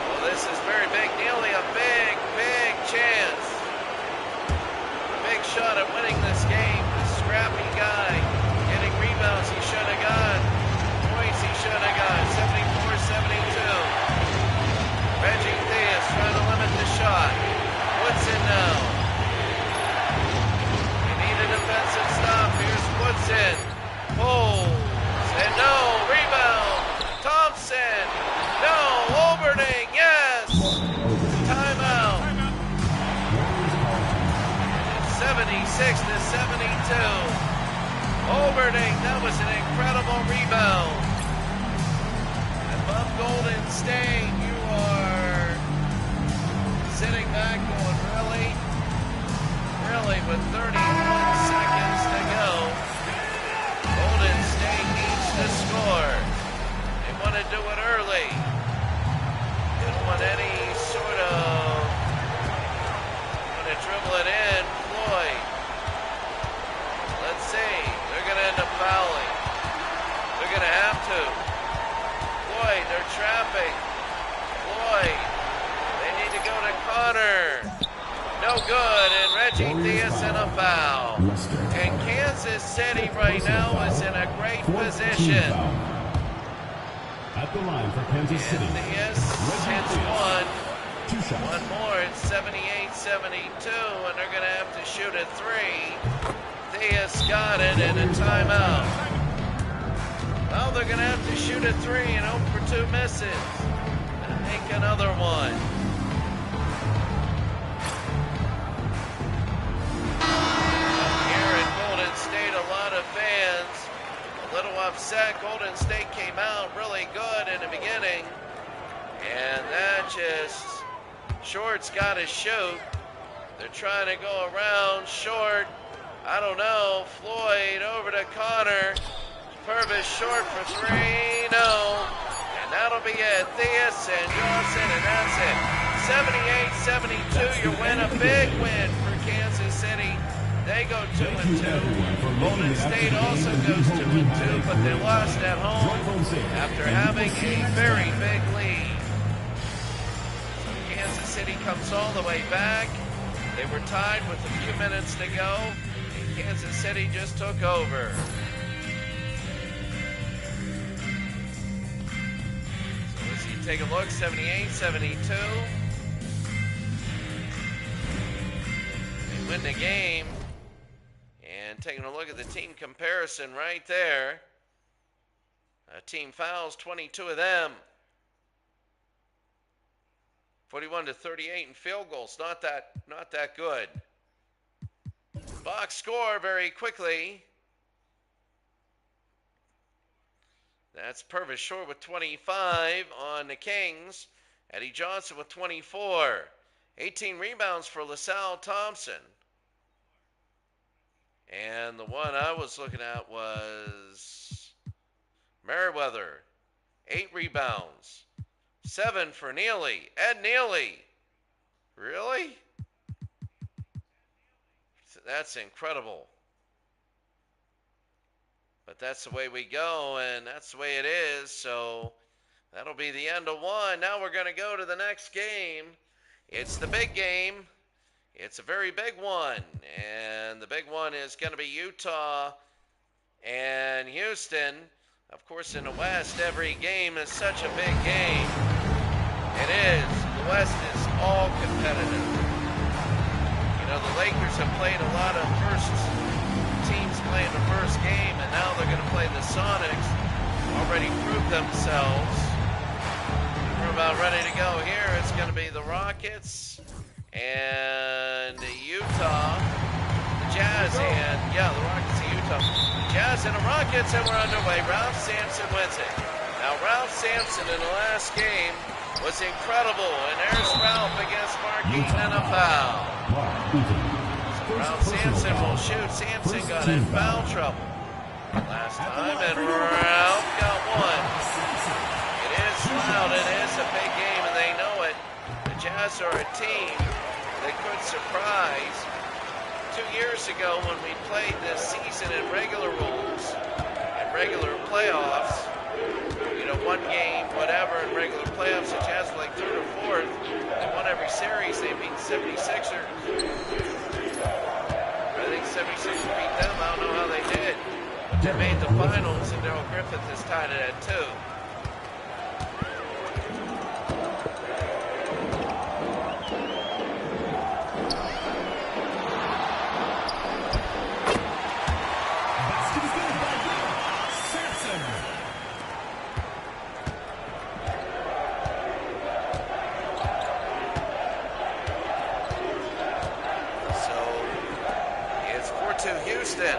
Well, this is very big. Nearly a big chance. A big shot at winning this game. The scrappy guy getting rebounds he should have got. Points he should have got. 74-72. Reggie Theus trying to limit the shot. Woodson now. He need a defensive stop. Here's Woodson. Pulls. And no. Rebound. Thompson. No. Overding. Yes. Timeout. 76-72. Overding. That was an incredible rebound. Above Golden State, you are sitting back going, really? Really, with 31 seconds to go. Golden State needs to score. They want to do it early. They don't want any sort of, want to dribble it in. Floyd. Let's see. They're going to end up fouling. They're going to have to. Floyd, they're trapping. Floyd. They need to go to Connor. No good, and Reggie Theus in a foul. And Kansas City right now is in a great position. At the line for Kansas City. Theus hits one. One more, it's 78-72, and they're going to have to shoot a 3. Theus got it, and a timeout. Well, they're going to have to shoot a 3 and hope for 2 misses. And make another one. Here at Golden State, a lot of fans a little upset. Golden State came out really good in the beginning. And that just, Short's got to shoot. They're trying to go around. Short, I don't know. Floyd over to Connor. Purvis short for 3, no. And that'll be it. Theus and Johnson, and that's it. 78-72, you win a big win for Kansas City. They go 2-2. Golden State also goes 2-2, but they lost at home after having a very big lead. So Kansas City comes all the way back. They were tied with a few minutes to go, and Kansas City just took over. Take a look, 78-72. They win the game. And taking a look at the team comparison right there. Team fouls, 22 of them. 41-38 in field goals. Not that good. Box score very quickly. That's Purvis Short with 25 on the Kings. Eddie Johnson with 24. 18 rebounds for LaSalle Thompson. And the one I was looking at was Merriweather. 8 rebounds. 7 for Neely. Ed Neely. Really? That's incredible. But that's the way we go, and that's the way it is. So that'll be the end of one. Now we're going to go to the next game. It's the big game. It's a very big one. And the big one is going to be Utah and Houston. Of course, in the West, every game is such a big game. It is. The West is all competitive. You know, the Lakers have played a lot of first teams playing the first game, and now they're going to play the Sonics. Already proved themselves. We're about ready to go here. It's going to be the Rockets and Utah, the Jazz, and the Rockets and Utah. Jazz and the Rockets, and we're underway. Ralph Sampson wins it. Now, Ralph Sampson in the last game was incredible, and there's Ralph against Mark Eaton and a foul. So Ralph Sampson will shoot. Sampson got in foul trouble last time, and Ralph got one. It is loud. It is a big game, and they know it. The Jazz are a team that could surprise. 2 years ago when we played this season in regular rules and regular playoffs, you know, one game, whatever, in regular playoffs, the Jazz were like third or fourth. They won every series. They beat 76ers. I think 76ers beat them. I don't know how they did. But they made the finals, and Daryl Griffith is tied it at 2. Houston. And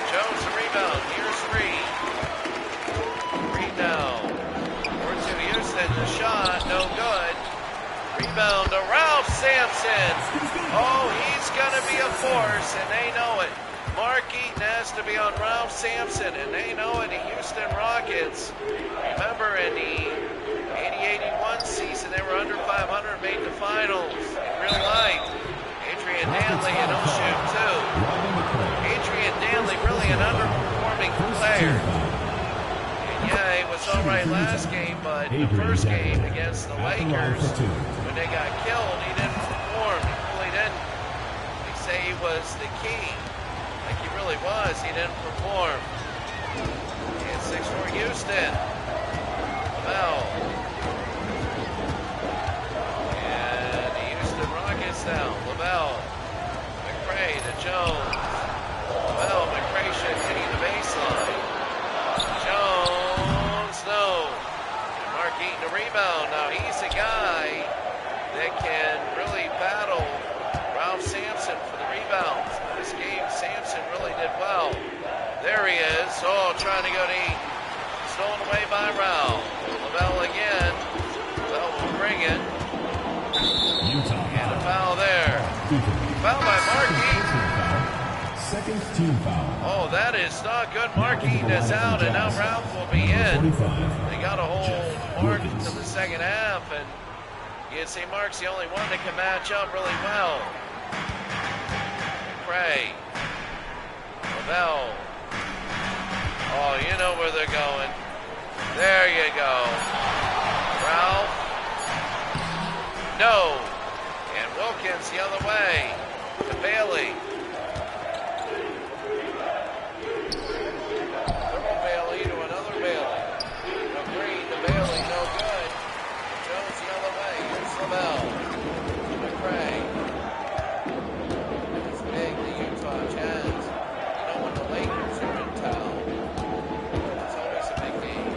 Jones the rebound. Here's Reed. Reed now. 4-2 Houston. The shot. No good. Rebound to Ralph Sampson. Oh, he's going to be a force, and they know it. Mark Eaton has to be on Ralph Sampson, and they know it. The Houston Rockets, remember in the 80-81 season, they were under 500, made the finals in real life. Adrian Danley, and he'll shoot too. Adrian Danley, really an underperforming player. And yeah, he was all right last game, but the first game against the Lakers, when they got killed, he didn't perform. He really didn't. They say he was the key. Like he really was, he didn't perform. And 6-4 Houston. Lavelle. And the Houston Rockets now. Lavelle. McRae to Jones. Lavelle, McRae should hitting the baseline. Jones, no. And Mark Eaton a rebound. Now he's a guy that can really battle Ralph Sampson for the rebounds. This game, Sampson really did well. There he is. Oh, trying to go to Eaton. Stolen away by Ralph. Lavelle again. Lavelle will bring it. Utah. And a foul there. Foul by Mark Eaton. Second team foul. Oh, that is not good. Mark Eaton is out, and now Ralph will be in. They got to hold Mark to the second half, and you can see Mark's the only one that can match up really well. McRae. Lavelle. Oh, you know where they're going. There you go. Ralph. No. And Wilkins the other way to Bailey. Throw Bailey to another Bailey. No Green to Bailey, no good. Jones the other way. Here's Lavelle. McRae. It's big, the Utah Jazz. You know, when the Lakers are in town, it's always a big game.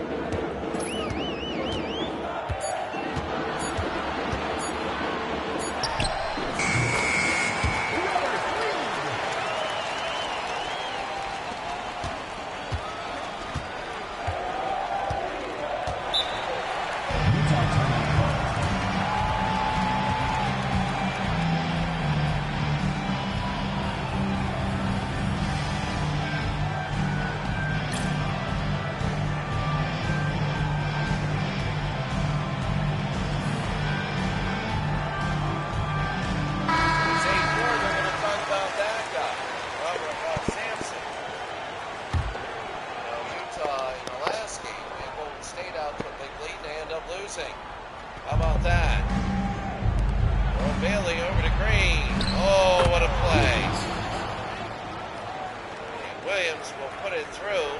Williams will put it through.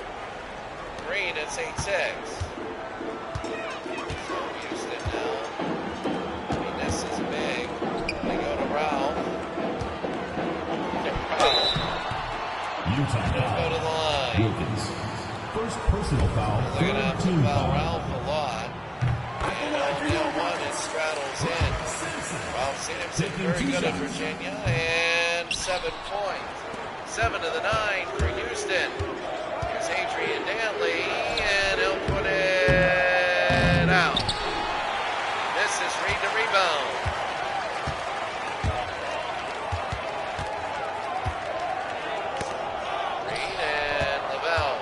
Green, it's 8-6. So Houston now. I mean, this is big. They go to Ralph. Utah Go to the line. Wilkins. First personal foul. They're going to have to team foul foul. Ralph a lot. And O'Neal one and straddles in. Ralph Sampson very good at Virginia. And 7 points. 7 of the 9 for Houston. Here's Adrian Dantley, and he'll put it out. This is Reed to rebound. Reed and Lavelle.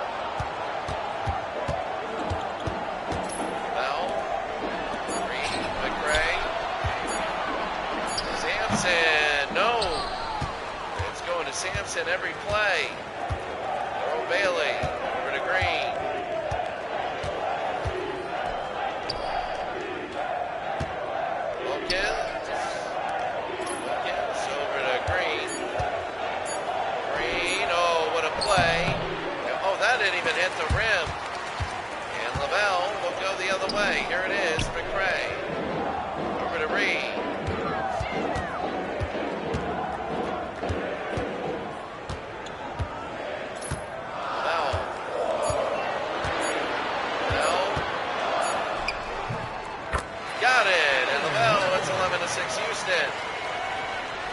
Lavelle. Reed, McRae. Sampson, no. It's going to Sampson every play. Earl Bailey over to Green. Wilkins over to Green. Green, oh, what a play. Oh, that didn't even hit the rim. And Lavelle will go the other way. Here it is, McRae. Over to Reed. Got it, and Lavelle, it's 11-6 Houston.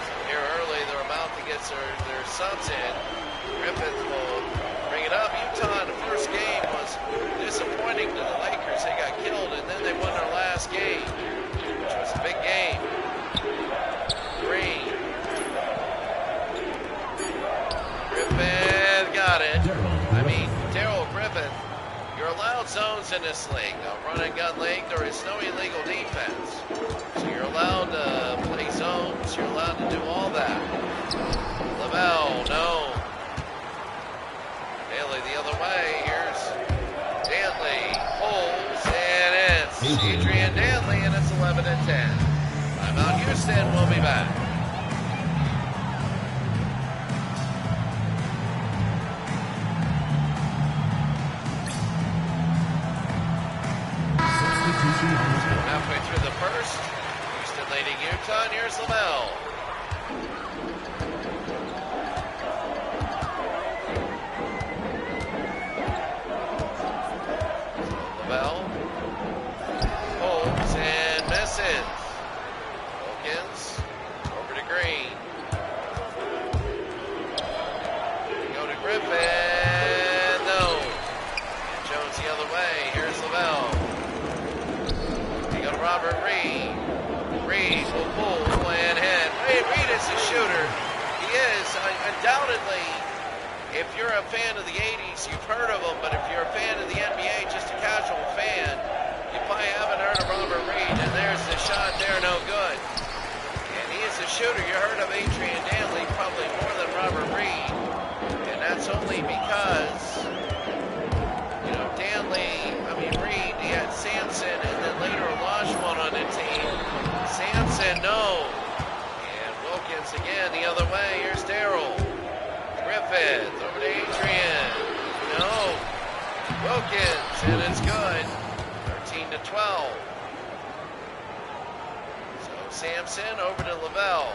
So here early, they're about to get their subs in. Griffith will bring it up. Utah in the first game was disappointing to the Lakers. They got killed, and then they won their last game, which was a big game. Green. Griffith got it. I mean, Darrell Griffith. You're allowed zones in this league. A run and gun league, there is no illegal defense. So you're allowed to play zones. You're allowed to do all that. Lavelle, no. Daly the other way. Here's Dantley. Pulls, and it's Adrian Dantley, and it's 11-10. Timeout Houston. We'll be back. Halfway through the first, Houston leading Utah, and here's Lavelle. Lavelle holds and misses. Wilkins over to Green. They go to Griffin. No. And Jones the other way. Here's Lavelle. Robert Reed. Reed will pull and hit. Reed is a shooter. He is undoubtedly. If you're a fan of the 80s, you've heard of him, but if you're a fan of the NBA, just a casual fan, you probably haven't heard of Robert Reed. And there's the shot there, no good. And he is a shooter. You heard of Adrian Dantley probably more than Robert Reed. And that's only because, you know, Reed, he had Sampson, and then later Olajuwon on the team. Sampson, no. And Wilkins again the other way. Here's Darrell. Griffith over to Adrian. No. Wilkins, and it's good. 13-12. So Sampson over to Lavelle.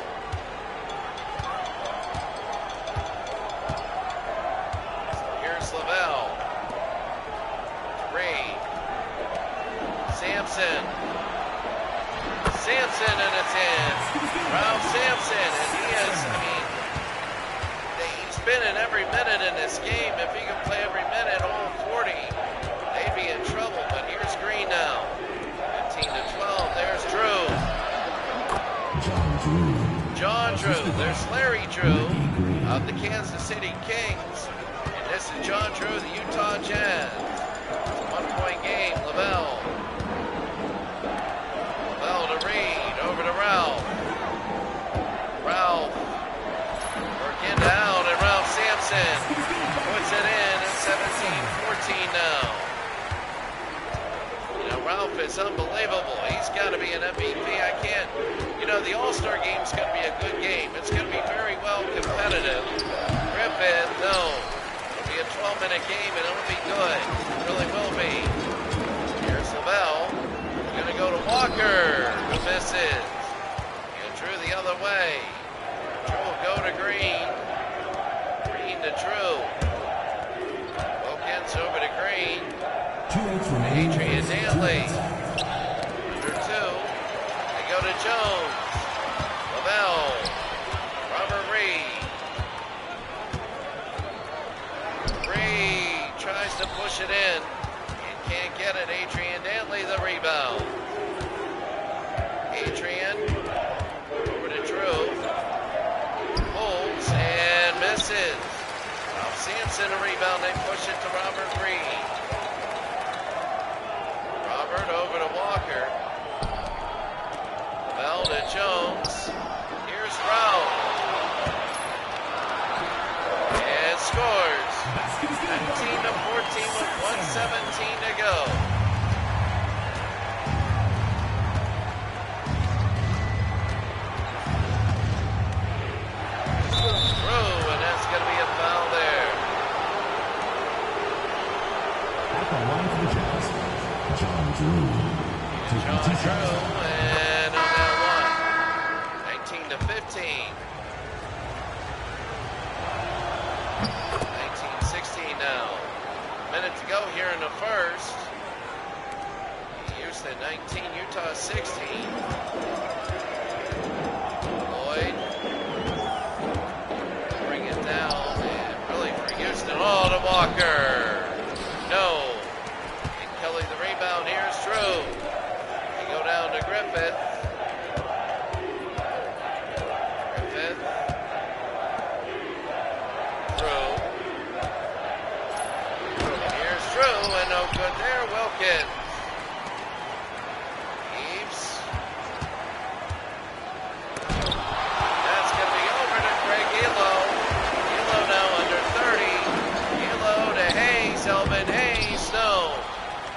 So here's Lavelle. Reed. Sampson, and it's in. Ralph Sampson, and he is, he's been in every minute in this game. If he could play every minute, all 40, they'd be in trouble. But here's Green now. 15-12, there's Drew. John Drew, there's Larry Drew of the Kansas City Kings. And this is John Drew, the Utah Jazz. It's a 1-point game, Lavelle. To Reed, over to Ralph. Working down, and Ralph Sampson puts it in at 17-14 now. You know, Ralph is unbelievable. He's got to be an MVP. I can't, you know, the All-Star game's going to be a good game. It's going to be very well competitive. Griffith, no. 4-minute game, and it'll be good. It really will be. Here's Lavelle. Gonna go to Walker, who misses. And Drew the other way. Drew will go to Green. Green to Drew. Wilkins over to Green. Adrian Dantley. Under 2. They go to Jones. Lavelle. Robert Reed. Reed tries to push it in. And can't get it. Adrian Dantley the rebound. Adrian over to Drew. Holds and misses. Ralph Sampson a rebound. They push it to Robert Reed. Robert over to Walker. Bell to Jones. Here's Ralph. And scores. 19-14 with 1:17 to go. Through, and that's going to be a foul there. At the line for the Jazz, John Drew. John Drew, and on that one, 19-15. 19-16 now. Minute to go here in the first. Houston 19, Utah 16. Lloyd. Bring it down, and really for Houston. Oh, to Walker. No. And Kelly the rebound. Here's Drew. They go down to Griffith. Griffith. Drew. And here's Drew, and no good there. Wilkins. Eves. That's going to be over to Craig Elo. Elo now under 30. Elo to Hayes. Elvin Hayes. No.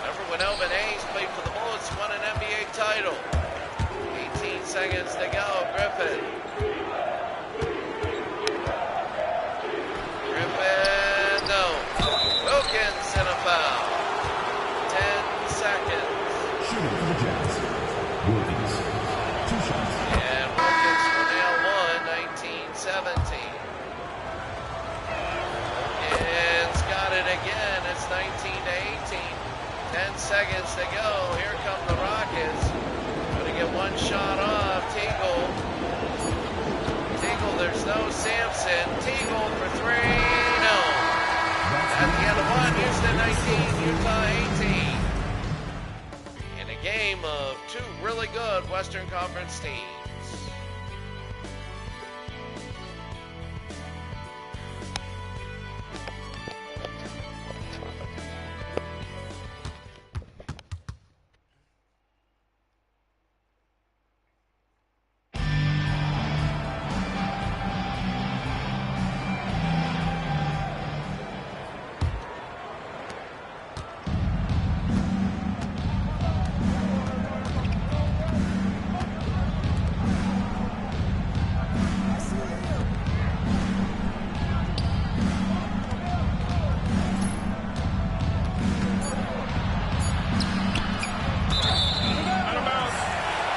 Remember when Elvin Hayes played for the Bullets, won an NBA title. 18 seconds to go. Griffin. Griffin. No. Wilkins in a foul. 10 seconds. Shooting for the Jazz. Wilkins. 2 shots. And Wilkins will nail one, 19-17. Wilkins got it again. It's 19-18. 10 seconds to go. Here come the Rockets. Going to get one shot off. Teagle. There's no Sampson. Teagle for 3. No. At the end of one, Houston 19, Utah 18. In a game of 2 really good Western Conference teams.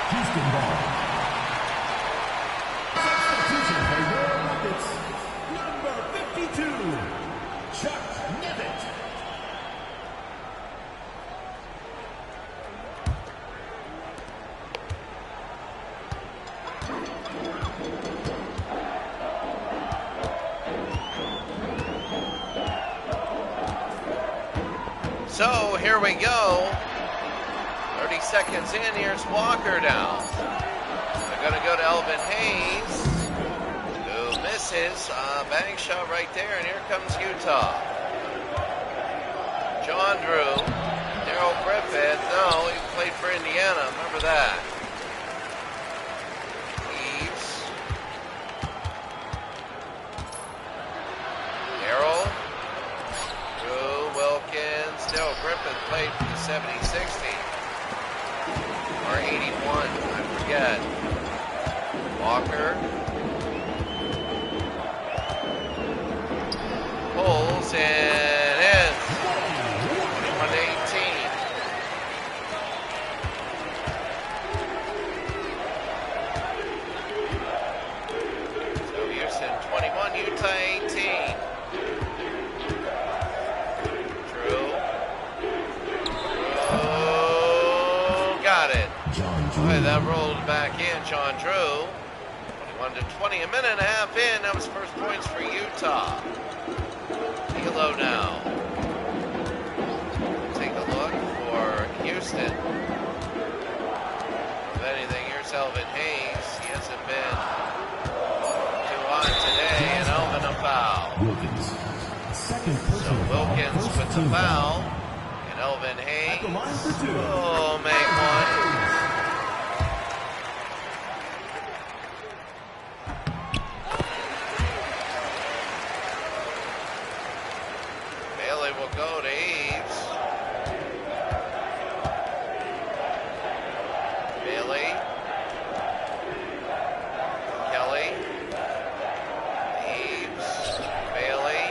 Houston ball. Substitution for your Rockets. Number 52, Chuck Nevitt. So here we go. 30 seconds in, here's Walker down. They're going to go to Elvin Hayes, who misses. Bank shot right there, and here comes Utah. John Drew, Darrell Griffith. No, he played for Indiana. Remember that. Eves. Darrell. Drew, Wilkins. Darrell Griffith played for the 70-60. Or 81, I forget. Walker. Pulls and Boy, that rolled back in, John Drew. 21-20, a minute and a half in. That was first points for Utah. Elo now. Take a look for Houston. If anything, here's Elvin Hayes. He hasn't been too on today, and Elvin a foul. Wilkins. Second So Wilkins with the foul, and Elvin Hayes will make one. Bailey will go to Eves. Bailey. Kelly. Eves. Bailey.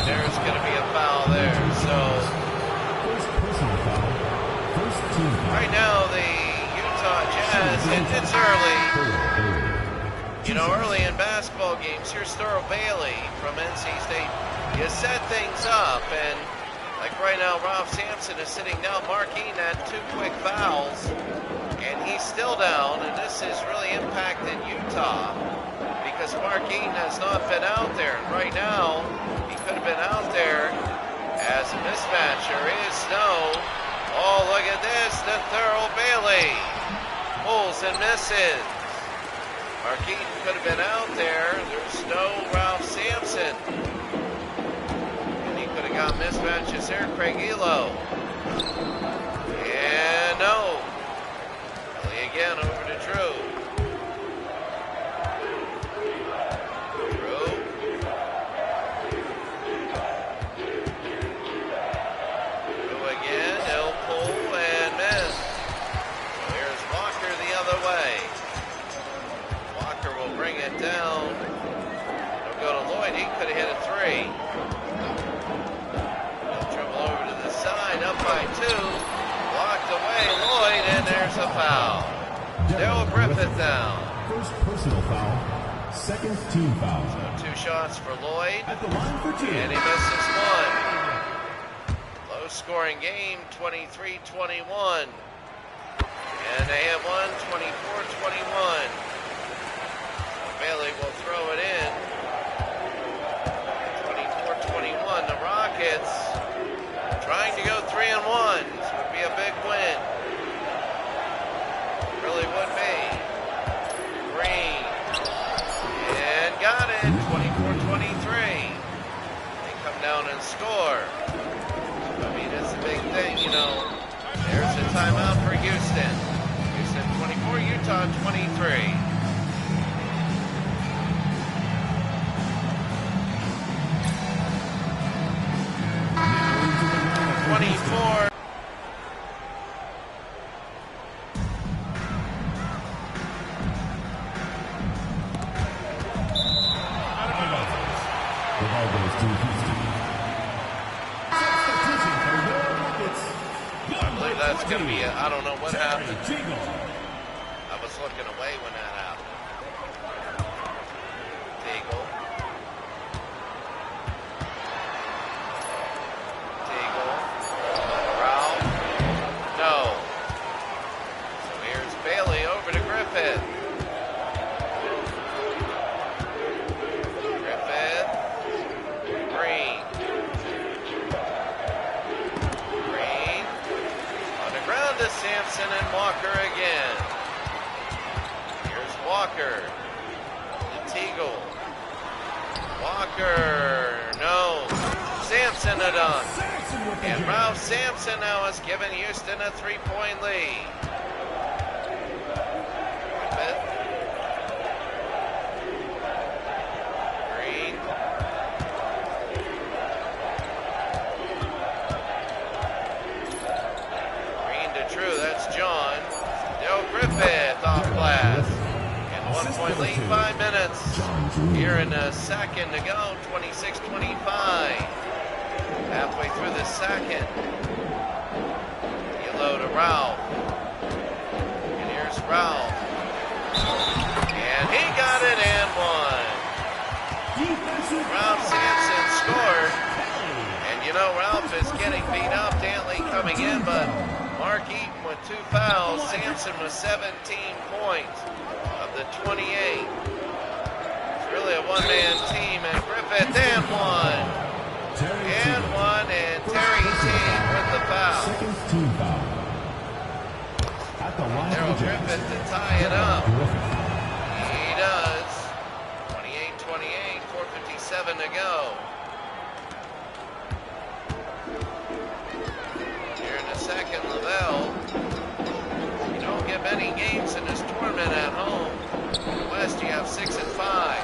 There's going to be a foul there. So First personal foul. First team foul. right now the Utah Jazz, it's early. You know, early in basketball games, here's Thurl Bailey from NC State. You set things up, and like right now, Ralph Sampson is sitting down. Markine had 2 quick fouls, and he's still down, and this has really impacted Utah because Markine has not been out there. And right now, he could have been out there as a mismatch. There is snow. Oh, look at this, the Thurl Bailey pulls and misses. Markine could have been out there. There's no Ralph Sampson. And he could have got mismatches there. Craig Elo. And no. Kelly again over to Drew. Drew. Drew again. He'll pull and miss. So here's Walker the other way. Walker will bring it down. It'll go to Lloyd. He could have hit a 3. He'll dribble over to the side, up by 2. Blocked away, Lloyd, and there's a foul. Daryl Griffith down. First personal foul. Second team foul. So 2 shots for Lloyd, At the line for 2. and he misses 1. Low scoring game, 23-21. And they have won 24-21. Bailey will throw it in. 24-21. The Rockets trying to go 3-1. This would be a big win. Really would be. Green. And got it. 24-23. They come down and score. I mean, it's a big thing, you know. There's a timeout for Houston. Houston 24, Utah 23. 24. The ball goes to Houston. Substitution for your Rockets. I believe that's going to be it. I don't know what happened. Teagle. I was looking away when that happened. Teagle. Ralph. No. So here's Bailey over to Griffith. Griffith. Green. Green. On the ground to Sampson and Walker again. Here's Walker. To Teagle. Walker. No. Sampson a dunk. And Ralph Sampson now has given Houston a 3-point lead. Griffith. Green. Green to Drew. That's John. Dale Griffith off glass. And 1-point lead, 5 minutes. Here in the second to go, 26-25. Halfway through the second. Elo to Ralph. And here's Ralph. And he got it and one. Ralph Sampson scored. And you know Ralph is getting beat up. Dantley coming in, but Mark Eaton with 2 fouls. Sampson with 17 points of the 28. It's really a one-man team, and Griffith and one. And Terry Teague with the foul. Second team foul. At the line Daryl of eject. Griffith to tie it up. Griffith. He does. 28-28, 4:57 to go. Here in a second, Lavelle. You don't get many games in this tournament at home. In the West, you have 6 and 5.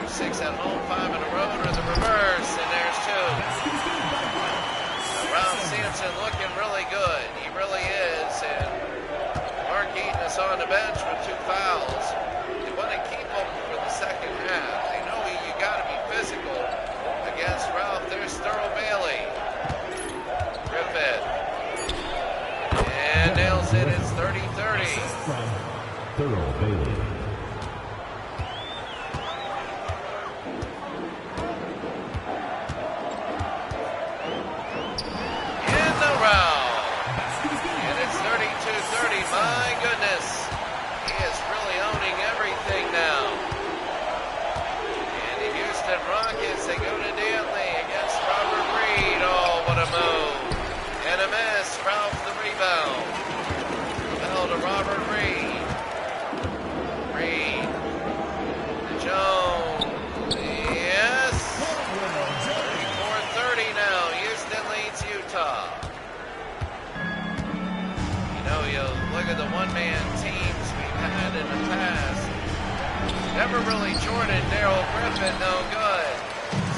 6 at home, 5 in a road, or the reverse, and there's 2. Ralph Sampson looking really good. He really is, and Mark Eaton is on the bench with 2 fouls. They want to keep him for the second half. They know you got to be physical against Ralph. There's Thurl Bailey. Griffith. And nails it. It's 30-30. From Thurl Bailey. In the round. And it's 32-30. My goodness. He is really owning everything now. And the Houston Rockets, they go to Dantley against Robert Reed. Oh, what a move. And a miss. Ralph the rebound. Fell to Robert Reed. Reed. To Jones. Yes. 34-30 now. Houston leads Utah. You know, you look at the one-man teams we've had in the past. Never really Jordan. Daryl Griffin, no good.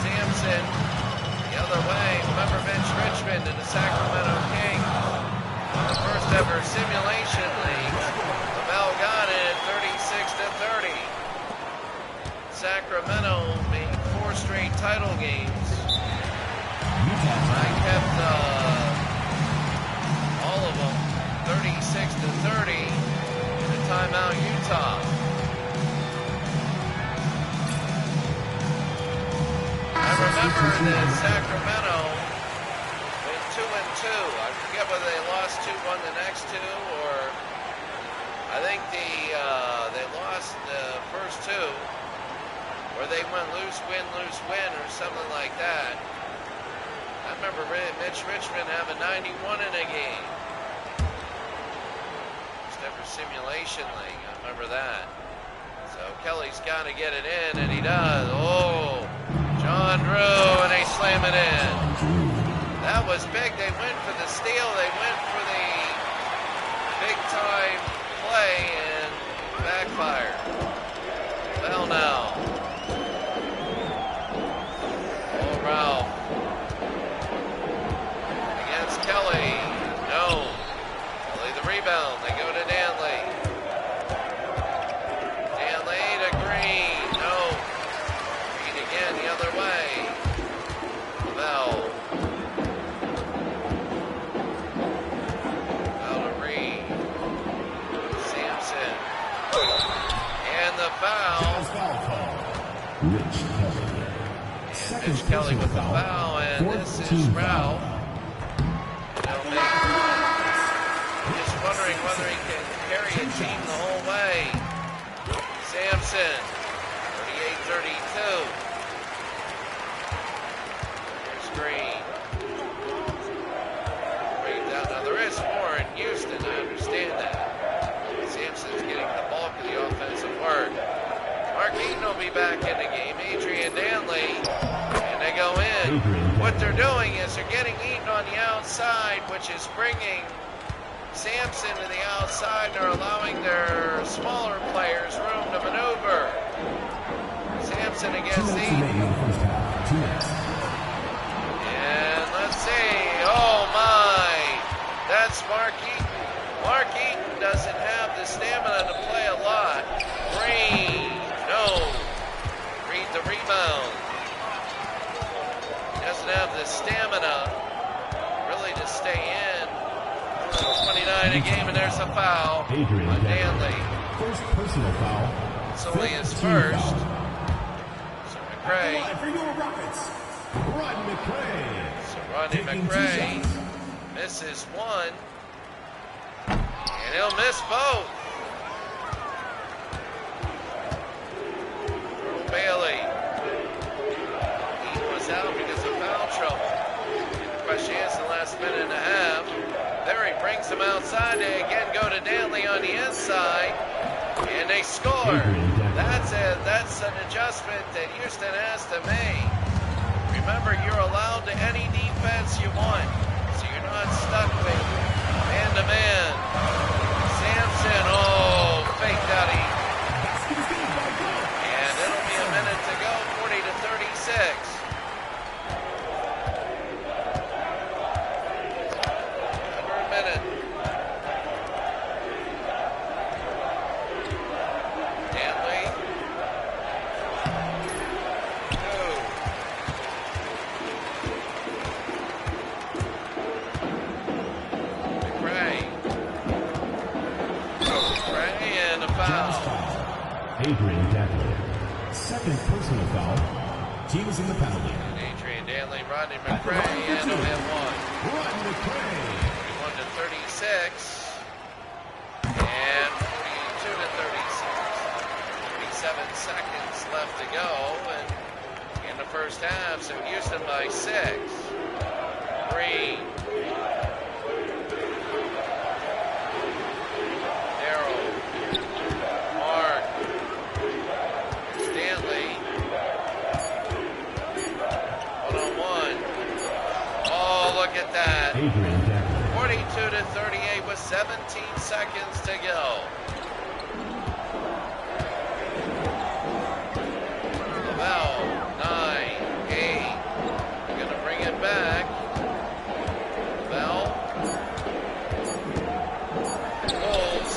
Sampson, the other way. Remember Vince Richmond and the Sacramento Kings. The first ever simulation league. Lavelle got it at 36-30. Sacramento made 4 straight title games. I kept all of them 36-30 in a timeout Utah. I remember that Sacramento went 2-2. I forget whether they lost 2, won the next 2, or I think they lost the first 2, or they went lose, win, or something like that. I remember Mitch Richmond having 91 in a game. First ever simulation league, I remember that. So Kelly's got to get it in, and he does. Oh, John Drew, and they slam it in. That was big. They went for the steal. They went for the big-time play, and backfired. Well, now. Oh, Ralph. Against Kelly. No. Kelly the rebound. They go to Dantley. Dantley to Green. No. Green again the other way. Lavelle. Lavelle to Reed. Sampson. And the foul. Rich Kelly. And Rich Kelly with the foul, and this is Ralph. Just wondering whether he can carry a team the whole way. Sampson, 38-32. Here's Green. Green down. Now there is more in Houston, I understand that. Sampson's getting the bulk of the offensive work. Mark Eaton will be back in the game. Adrian Dantley, and they go in. What they're doing is they're getting Eaton on the outside, which is bringing Sampson to the outside. They're allowing their smaller players room to maneuver. Sampson against Eaton. And let's see. Oh my, that's Mark Eaton. Mark Eaton doesn't have the stamina to play a lot. Green. No. Reed the rebound. He doesn't have the stamina really to stay in. 29 a game, and there's a foul Adrian on Dantley. First personal foul. It's only his first. So McRae. For your Rockets, Rod McRae. So Rodney Taking 2 McRae shots. misses one, and he'll miss both. Earl Bailey. He was out because of foul trouble. Fresh chance in the last minute and a half. There he brings him outside. They again go to Danley on the inside, and they score. That's an adjustment that Houston has to make. Remember, you're allowed to any defense you want, so you're not stuck with man-to-man. Sampson, faked out. And it'll be a minute to go, 40-36. Under a minute. Danley. Adrian Danley. Second personal foul. Teams in the penalty. And Adrian Danley, Rodney McRae, and only have one. Rodney McRae. 41-36. And 42-36. 37 seconds left to go in the first half. So Houston by 6. Green. Look at that. 42-38 with 17 seconds to go. Lavelle, 9, 8. They're going to bring it back. Lavelle. Wolves.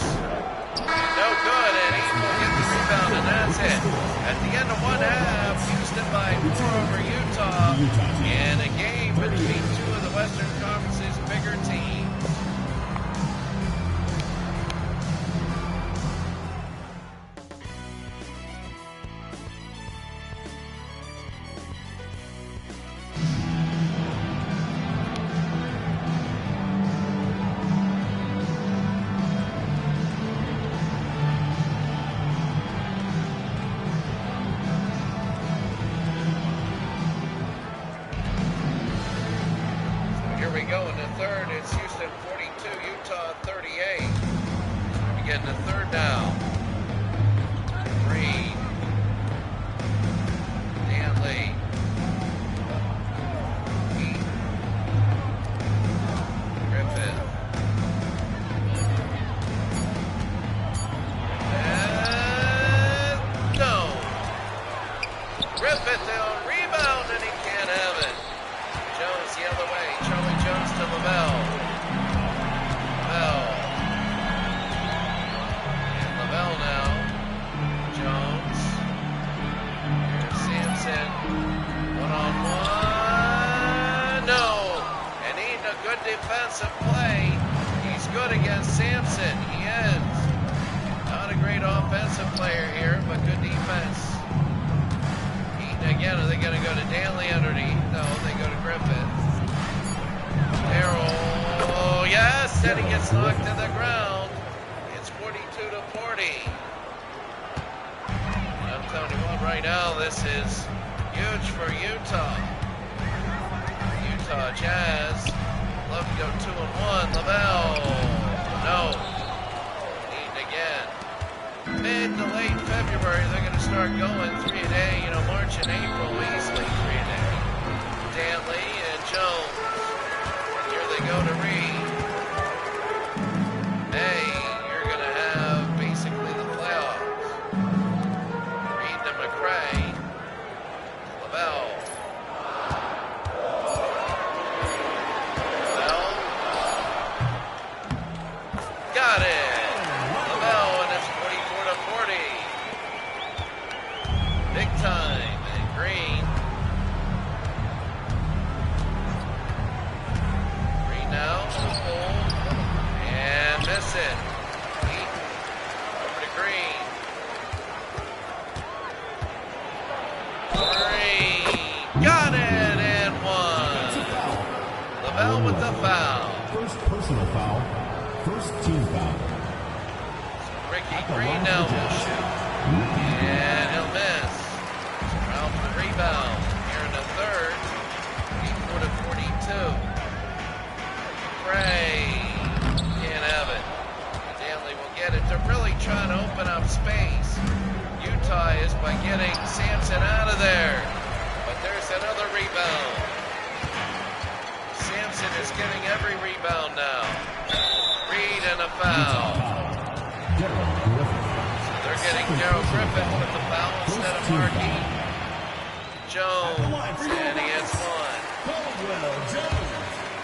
No good, and he will get the rebound, and that's it. At the end of one half, Houston by 4 over Utah. And a game between two of the Western Conference's bigger teams. Here we go in the third. It's Houston 42, Utah 38. We get in the third down. Green. Danley. Heat. Griffith. And no. Griffith on rebound, and he can't have it. Jones the other way. Charlie Jones to Lavelle. Lavelle. And Lavelle now. Jones. Here's Sampson. One-on-one. No. And needing a good defensive play. He's good against Sampson. He is. Not a great offensive player here, but good defense. Again, are they going to go to Danley underneath? No, they go to Griffith. Harrell, yes, and he gets knocked to the ground. It's 42-40. And I'm telling you what, right now, this is huge for Utah. Utah Jazz love to go 2-1. Lavelle, no. Need again. Mid to late February, they're going to start going 3-a-day, March and April, easily 3-a-day. Danley and Jones. Here they go to Reed. May, you're going to have basically the playoffs. Reed to McRae. Lavelle. Lavelle. Got it. Big time, and Green. Green now, and miss it. Eaton, over to Green. Green, got it, and one. Lavelle with the foul. First personal foul. First team foul. Ricky Green now will shoot. And he'll miss. Ralph the rebound here in the third. 84-42. McRae can't have it. Danley will get it. They're really trying to open up space. Utah is by getting Sampson out of there. But there's another rebound. Sampson is getting every rebound now. Reed and a foul. So they're getting Darrell Griffin with the foul instead of Markey. Jones, and he has one.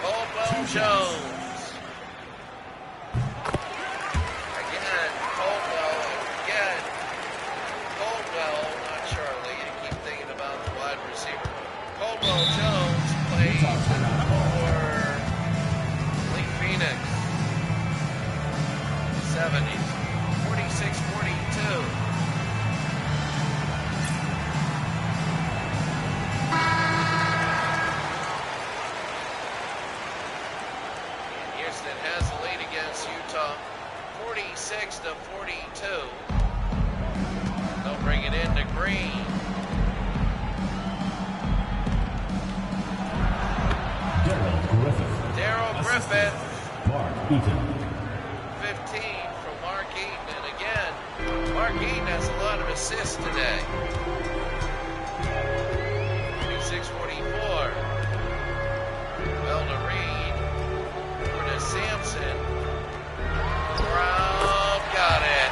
Caldwell Jones. Again, Caldwell, not Charlie. I keep thinking about the wide receiver. Caldwell Jones plays for Lee Phoenix. 70s. 46-42. Houston has the lead against Utah, 46-42. They'll bring it in to Green. Darrell Griffith. Mark Eaton. 15 from Mark Eaton. And again, Mark Eaton has a lot of assists today. 46-44. Bell to Reed. Over to Sampson. Ralph got it.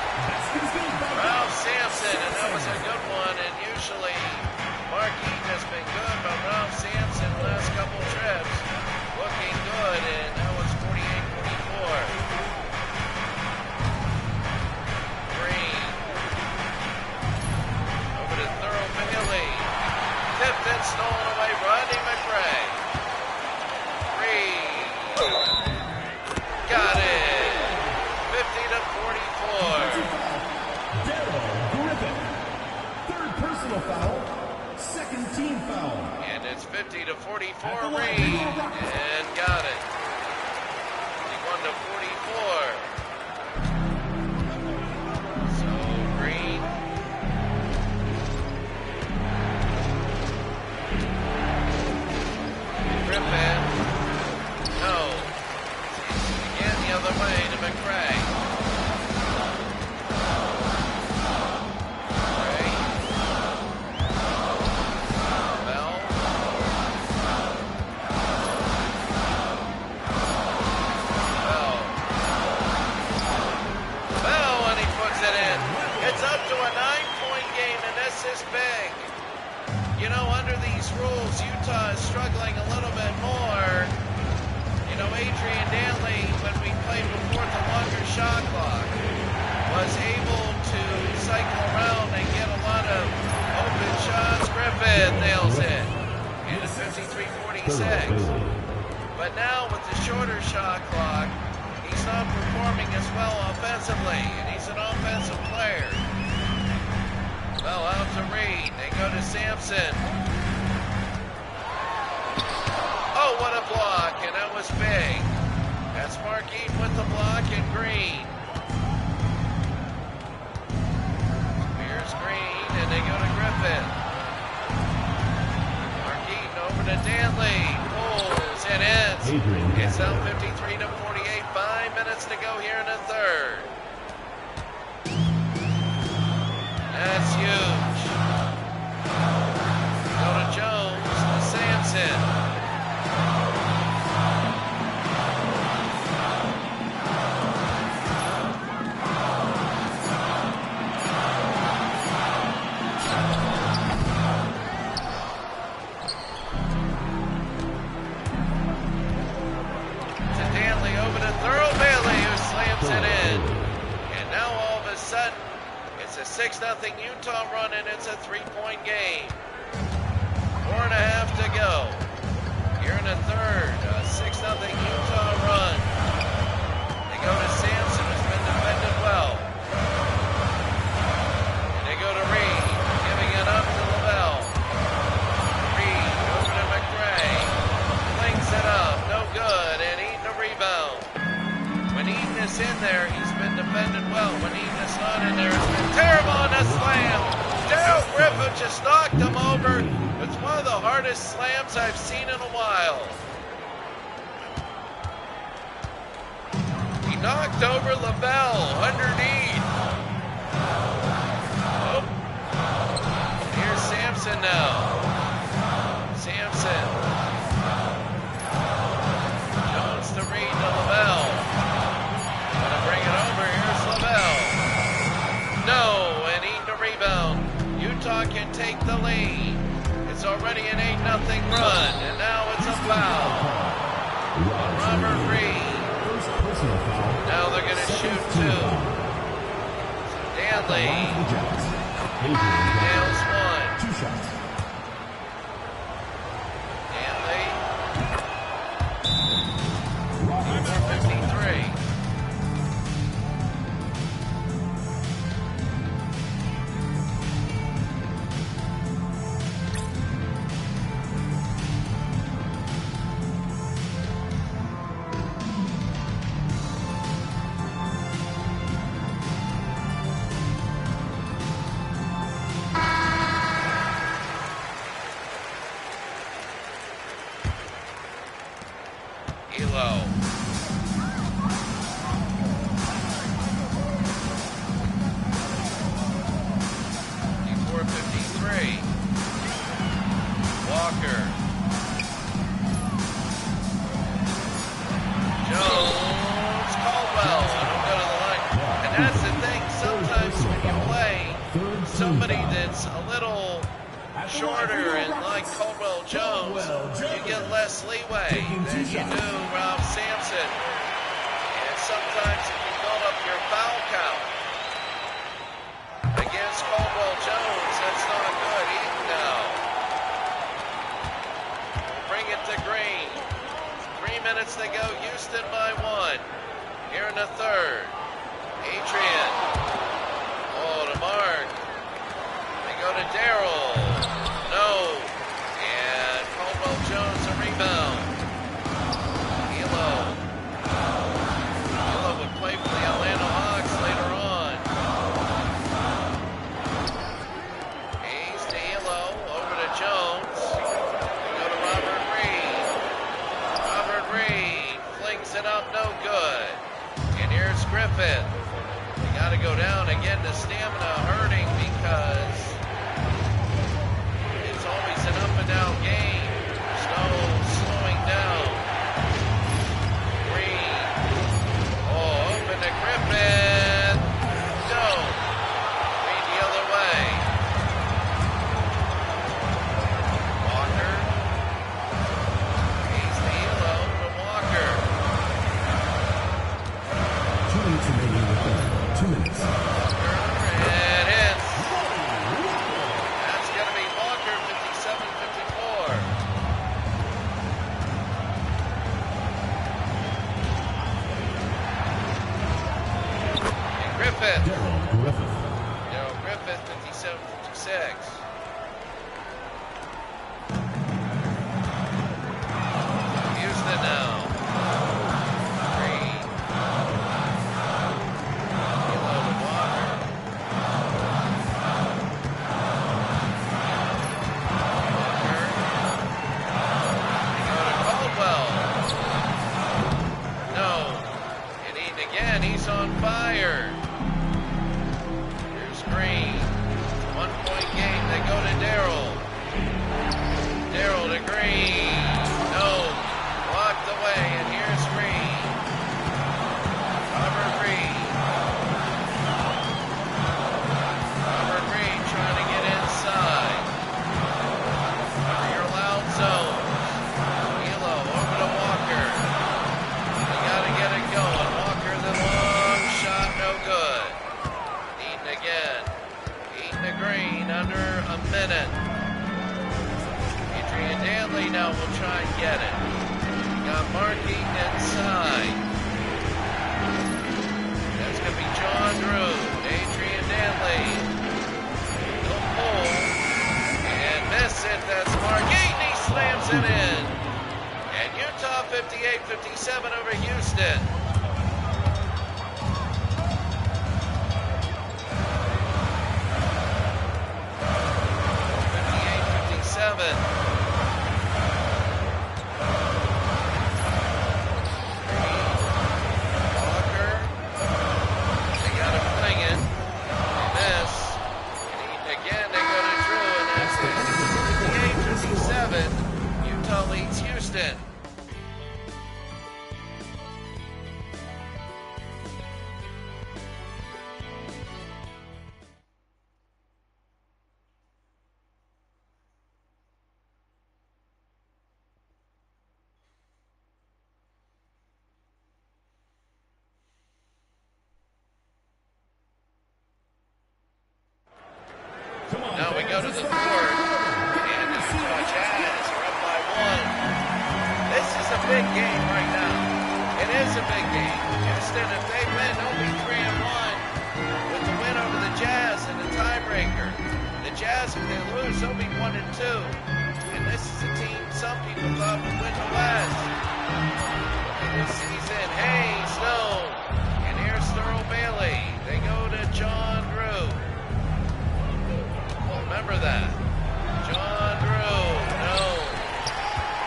Ralph Sampson, and that was a good one. And usually Mark Eaton has been good, but Ralph Sampson last couple trips looking good, and that was 48-44. Green. Over to Thurl Bailey. Tipped and stolen away. Rodney McRae. Reed. Got it. 50-44. Darrell Griffin. Third personal foul. Second team foul. And it's 50-44 Reed. And got it. 51-44. So Green. Griffin. No. Again the other way to McRae. Bell. Bell, and he puts it in. It's up to a 9-point game, and this is big. You know, under these rules, Utah is struggling a little bit more. You know, Adrian Danley, when we played before the longer shot clock, was able to cycle around and get a lot of open shots. Griffith nails it. And it's 53-46. But now with the shorter shot clock, he's not performing as well offensively, and he's an offensive player. Well, out to Reed. They go to Sampson. Oh, what a block, and that was big. That's Mark Eaton with the block and Green. Here's Green, and they go to Griffin. Mark Eaton over to Danley. Pulls and ends. It's down 53-48. 5 minutes to go here in the third. That's huge. Go to Jones, to Sampson. To Danley, over to Thurl Bailey, who slams it in. And now all of a sudden, it's a 6-0 Utah run, and it's a 3-point game. 4.5 to go. Here in the third, a 6-0 Utah run. They go to Sampson, who's been defended well. And they go to Reed, giving it up to Lavelle. Reed over to McRae. Flings it up, no good. he's in there, he's been defended well. When he's just not in there, it's been terrible on the slam. Daryl Griffith just knocked him over. It's one of the hardest slams I've seen in a while. He knocked over Lavelle underneath. Oh. Here's Sampson now. Sampson. Jones to Reed to Lavelle. Gonna bring it over. Here's Lavelle. No, and eating a rebound. Utah can take the lead. It's already an 8-0 run, and now it's a foul. On Robert Reed. Now they're going to shoot two. So Danley nails one. 2 shots. Danley. Number 53. Elo. 54-53. Walker. Jones. Caldwell. I don't go to the line. And that's the thing. Sometimes when you play somebody that's a little shorter and like Caldwell Jones, you get less leeway than you do Rob Sampson. And sometimes if you build up your foul count against Caldwell Jones, that's not good either now. We'll bring it to Green. 3 minutes to go. Houston by 1. Here in the third. Adrian. Oh, to Mark. They go to Darrell. No. And Caldwell Jones a rebound. Elo. Elo would play for the Atlanta Hawks later on. Hayes to Elo. Over to Jones. We go to Robert Reed. Robert Reed flings it up. No good. And here's Griffith. You got to go down again. The stamina hurting because it's always an up and down game. There's no slowing down. Green. Oh, open to Griffith. No. Green the other way. Walker. He's the Elo to Walker. 2 minutes remaining in the third. 2 minutes. Walker. And hits. That's going to be Walker, 57-54. And Griffith. Darrell Griffith. Darrell Griffith, 57-56. Houston now. Green. Elo to Walker. Walker. They go to Caldwell. No. And Eaton again. He's on fire. Here's Green. 1-point game. They go to Darrell. Darrell to Green. No. Blocked away. And here's Green. Robert Reed. Robert Reed trying to get inside. Cover your loud zones. Elo over to Walker. They got to get it going. Walker, the long shot, no good. Eaton again. Eaton to Green, under a minute. Adrian Danley now will try and get it. Got Mark Eaton inside. That's going to be John Drew. Adrian Danley. He'll pull. And miss it. That's Mark Eaton. He slams it in. And Utah 58-57 over Houston. Walker. They got him flinging. Miss. And again, they go to Drew, and that's it. 58-57. Utah leads Houston. Now we go to the fourth, and the Utah Jazz are up by 1. This is a big game right now. It is a big game. Houston, if they win, they'll be 3-1 with the win over the Jazz and the tiebreaker. The Jazz, if they lose, they'll be 1-2. And this is a team some people thought would win the West this season. Hey, Stone, and here's Thurl Bailey. They go to John Drew. Remember that. John Drew, no.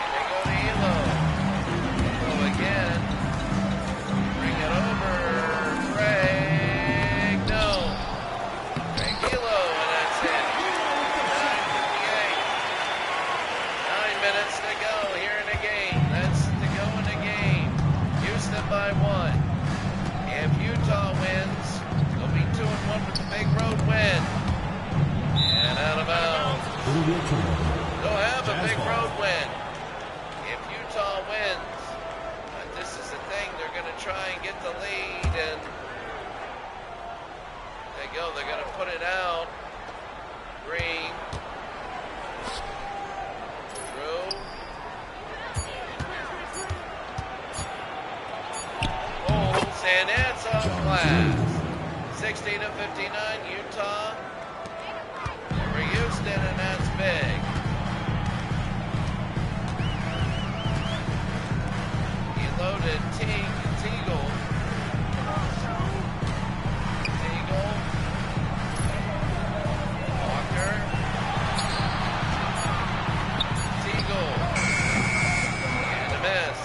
And they go to Elo. Elo again. Bring it over. Greg, no. Greg Elo, and that's it. 9:58. 9 minutes to go here in the game. That's to go in the game. Houston by 1. If Utah wins, they'll be 2-1 with the big road win. And out of bounds. They'll have a big road win. If Utah wins, but this is the thing, they're going to try and get the lead, and there they go, they're going to put it out. Green. Drew. Holds, and it's off glass. 60-59, Utah. For Houston, and that's big. He loaded Teagle. Walker. Teagle. And a miss.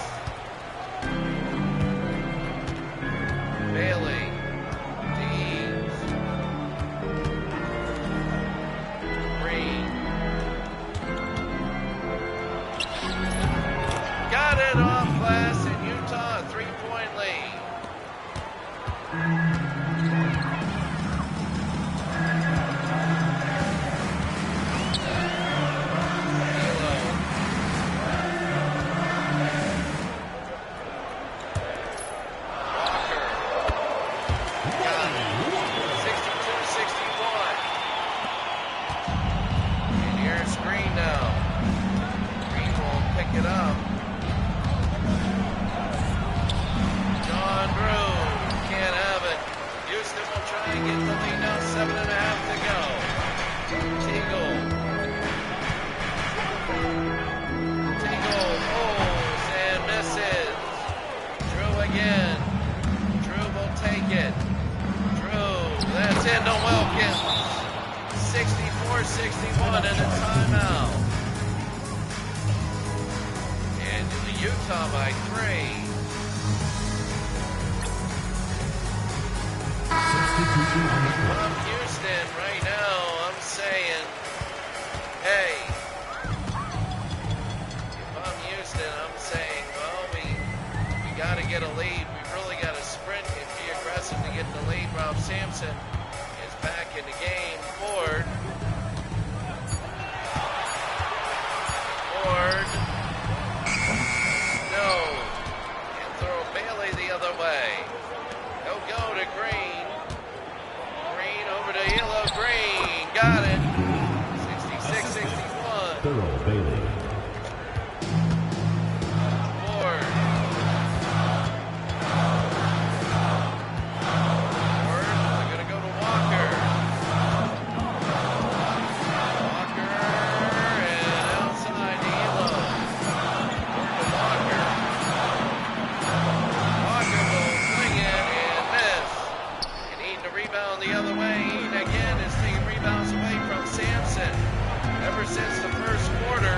Bailey. Got it off glass in Utah, a 3-point lead. Walker. Got it. 62-61. And here's Green now. Green will pick it up. Drew can't have it. Houston will try and get the lead now. 7.5 to go. Teagle pulls and misses. Drew again. Drew will take it. Drew, that's into Wilkins. 64-61 and a timeout. And the Utah by 3. From Houston right now, I'm saying, hey, if I'm Houston, I'm saying, well, we got to get a lead. We really got to sprint and be aggressive to get the lead. Rob Sampson is back in the game. Ford. No. And throw Bailey the other way. He'll go to Green. Over to Yellow. Green. Got it. 66-61. Thurl Bailey. Ford. They're going to go to Walker. Walker. And outside to Yellow. To Walker. Walker will fling it and miss. And Eaton to rebound the other way. Eaton again is taking rebounds away from Sampson. Ever since the first quarter,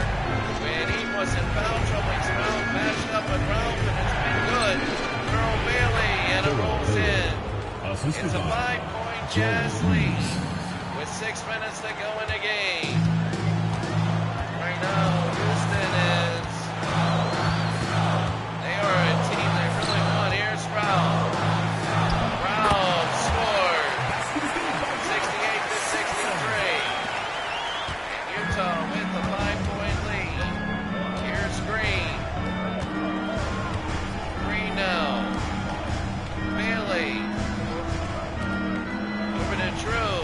Assisted It's a by 5-point Joe Jazz lead Reeves. with 6 minutes to go in the game. Right now, Houston they are a team they really want. Here's Ralph. Ralph scored 68-63. And Utah with the 5-point lead. Here's Green. Green now. Bailey. Over to Drew.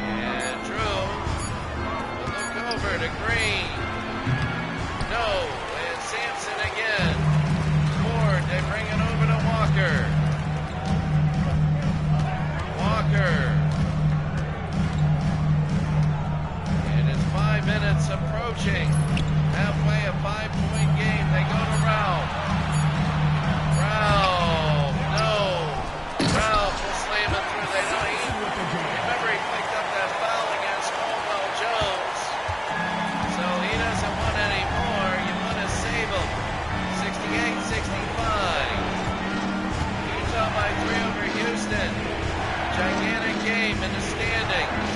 And Drew will look over to Green. No. And Sampson again. Ford, they bring it over to Walker. Walker. And it's 5 minutes approaching. Halfway, a 5-point game. They go to Ralph. Ralph, no. Ralph will slam it through. They don't remember he picked up that foul against Caldwell Jones. So he doesn't want any more. You want to save him. 68-65. Utah by 3 over Houston. Gigantic game in the standings.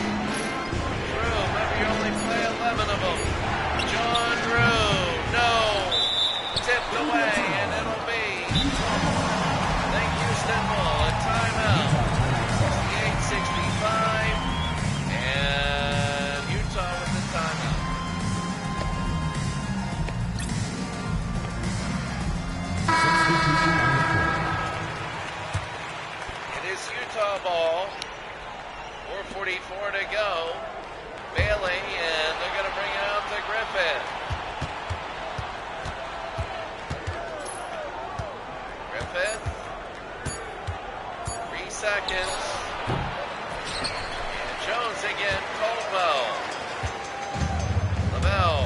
Drew, remember you only play 11 of them. John Drew, no. Tipped away, and it'll be, I think, Houston ball, a timeout. 68-65, and Utah with the timeout. It is Utah ball. 4:44 to go. Bailey, and they're going to bring it out to Griffith. Griffith. 3 seconds. And Jones again. Caldwell. Lavelle.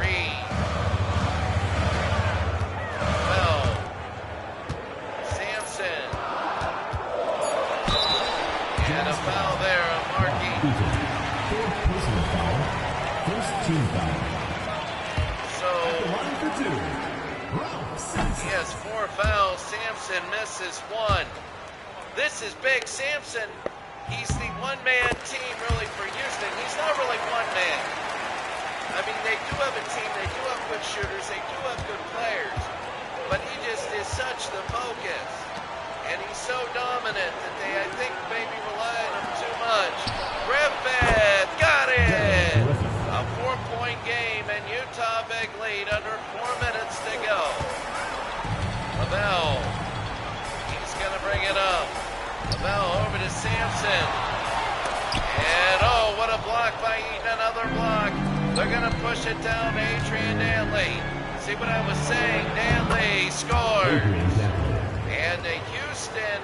Reed. Lavelle. Sampson. And a foul there on Markey. Fourth personal foul. First team foul. So Line for 2. Ralph Sampson. he has 4 fouls. Sampson misses 1. This is big. Sampson, he's the one-man team really for Houston. He's not really one man. I mean, they do have a team. They do have good shooters. They do have good players. But he just is such the focus. And he's so dominant that they, I think, maybe rely on him too much. Griffith got it! A 4-point game, and Utah big lead under 4 minutes to go. Lavelle, he's going to bring it up. Lavelle over to Sampson. And oh, what a block by Eaton, another block. They're going to push it down to Adrian Danley. See what I was saying? Danley scores. And the Houston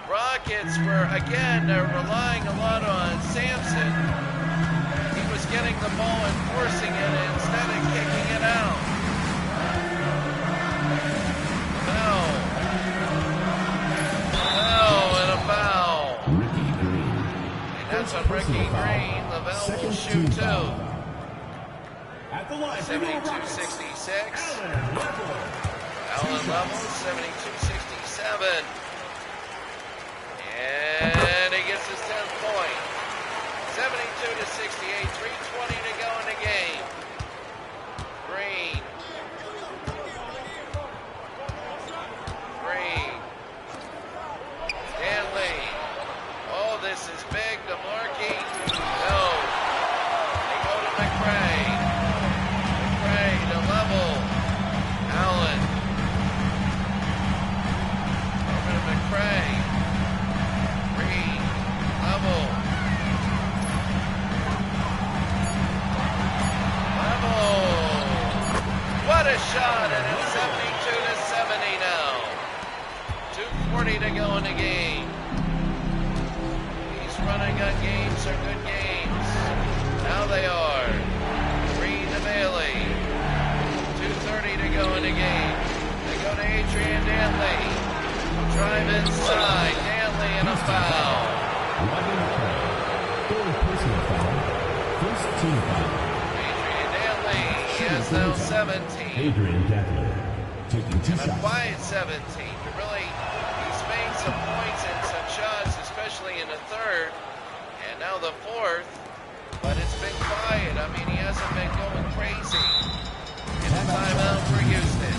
Rockets were, again, they're relying a lot on Sampson. He was getting the ball and forcing it instead of kicking it out. Lavelle and a foul. And that's on Ricky Green. Lavelle will shoot 2. At the line, 72-66. Allen Level, 72-67. And he gets his 10th point. 72-68, 3:20 to go in the game. Green. Stanley. Oh, this is big. DeMarkey. No. They go to McRae. McRae to Level. Allen. Over to McRae. Reed. Level. What a shot, and it's 72-70 now. 2:40 to go in the game. These running gun games are good games. Now they are. Green to Bailey. 2:30 to go in the game. They go to Adrian Danley. Drive inside. Danley and a foul. Third personal foul. First team foul. Adrian Danley, he has now 17. Adrian Danley. taking 2 And a shots. quiet 17. He's made some points and some shots, especially in the third, and now the fourth, but it's been quiet. I mean, he hasn't been going crazy. And a timeout for Houston.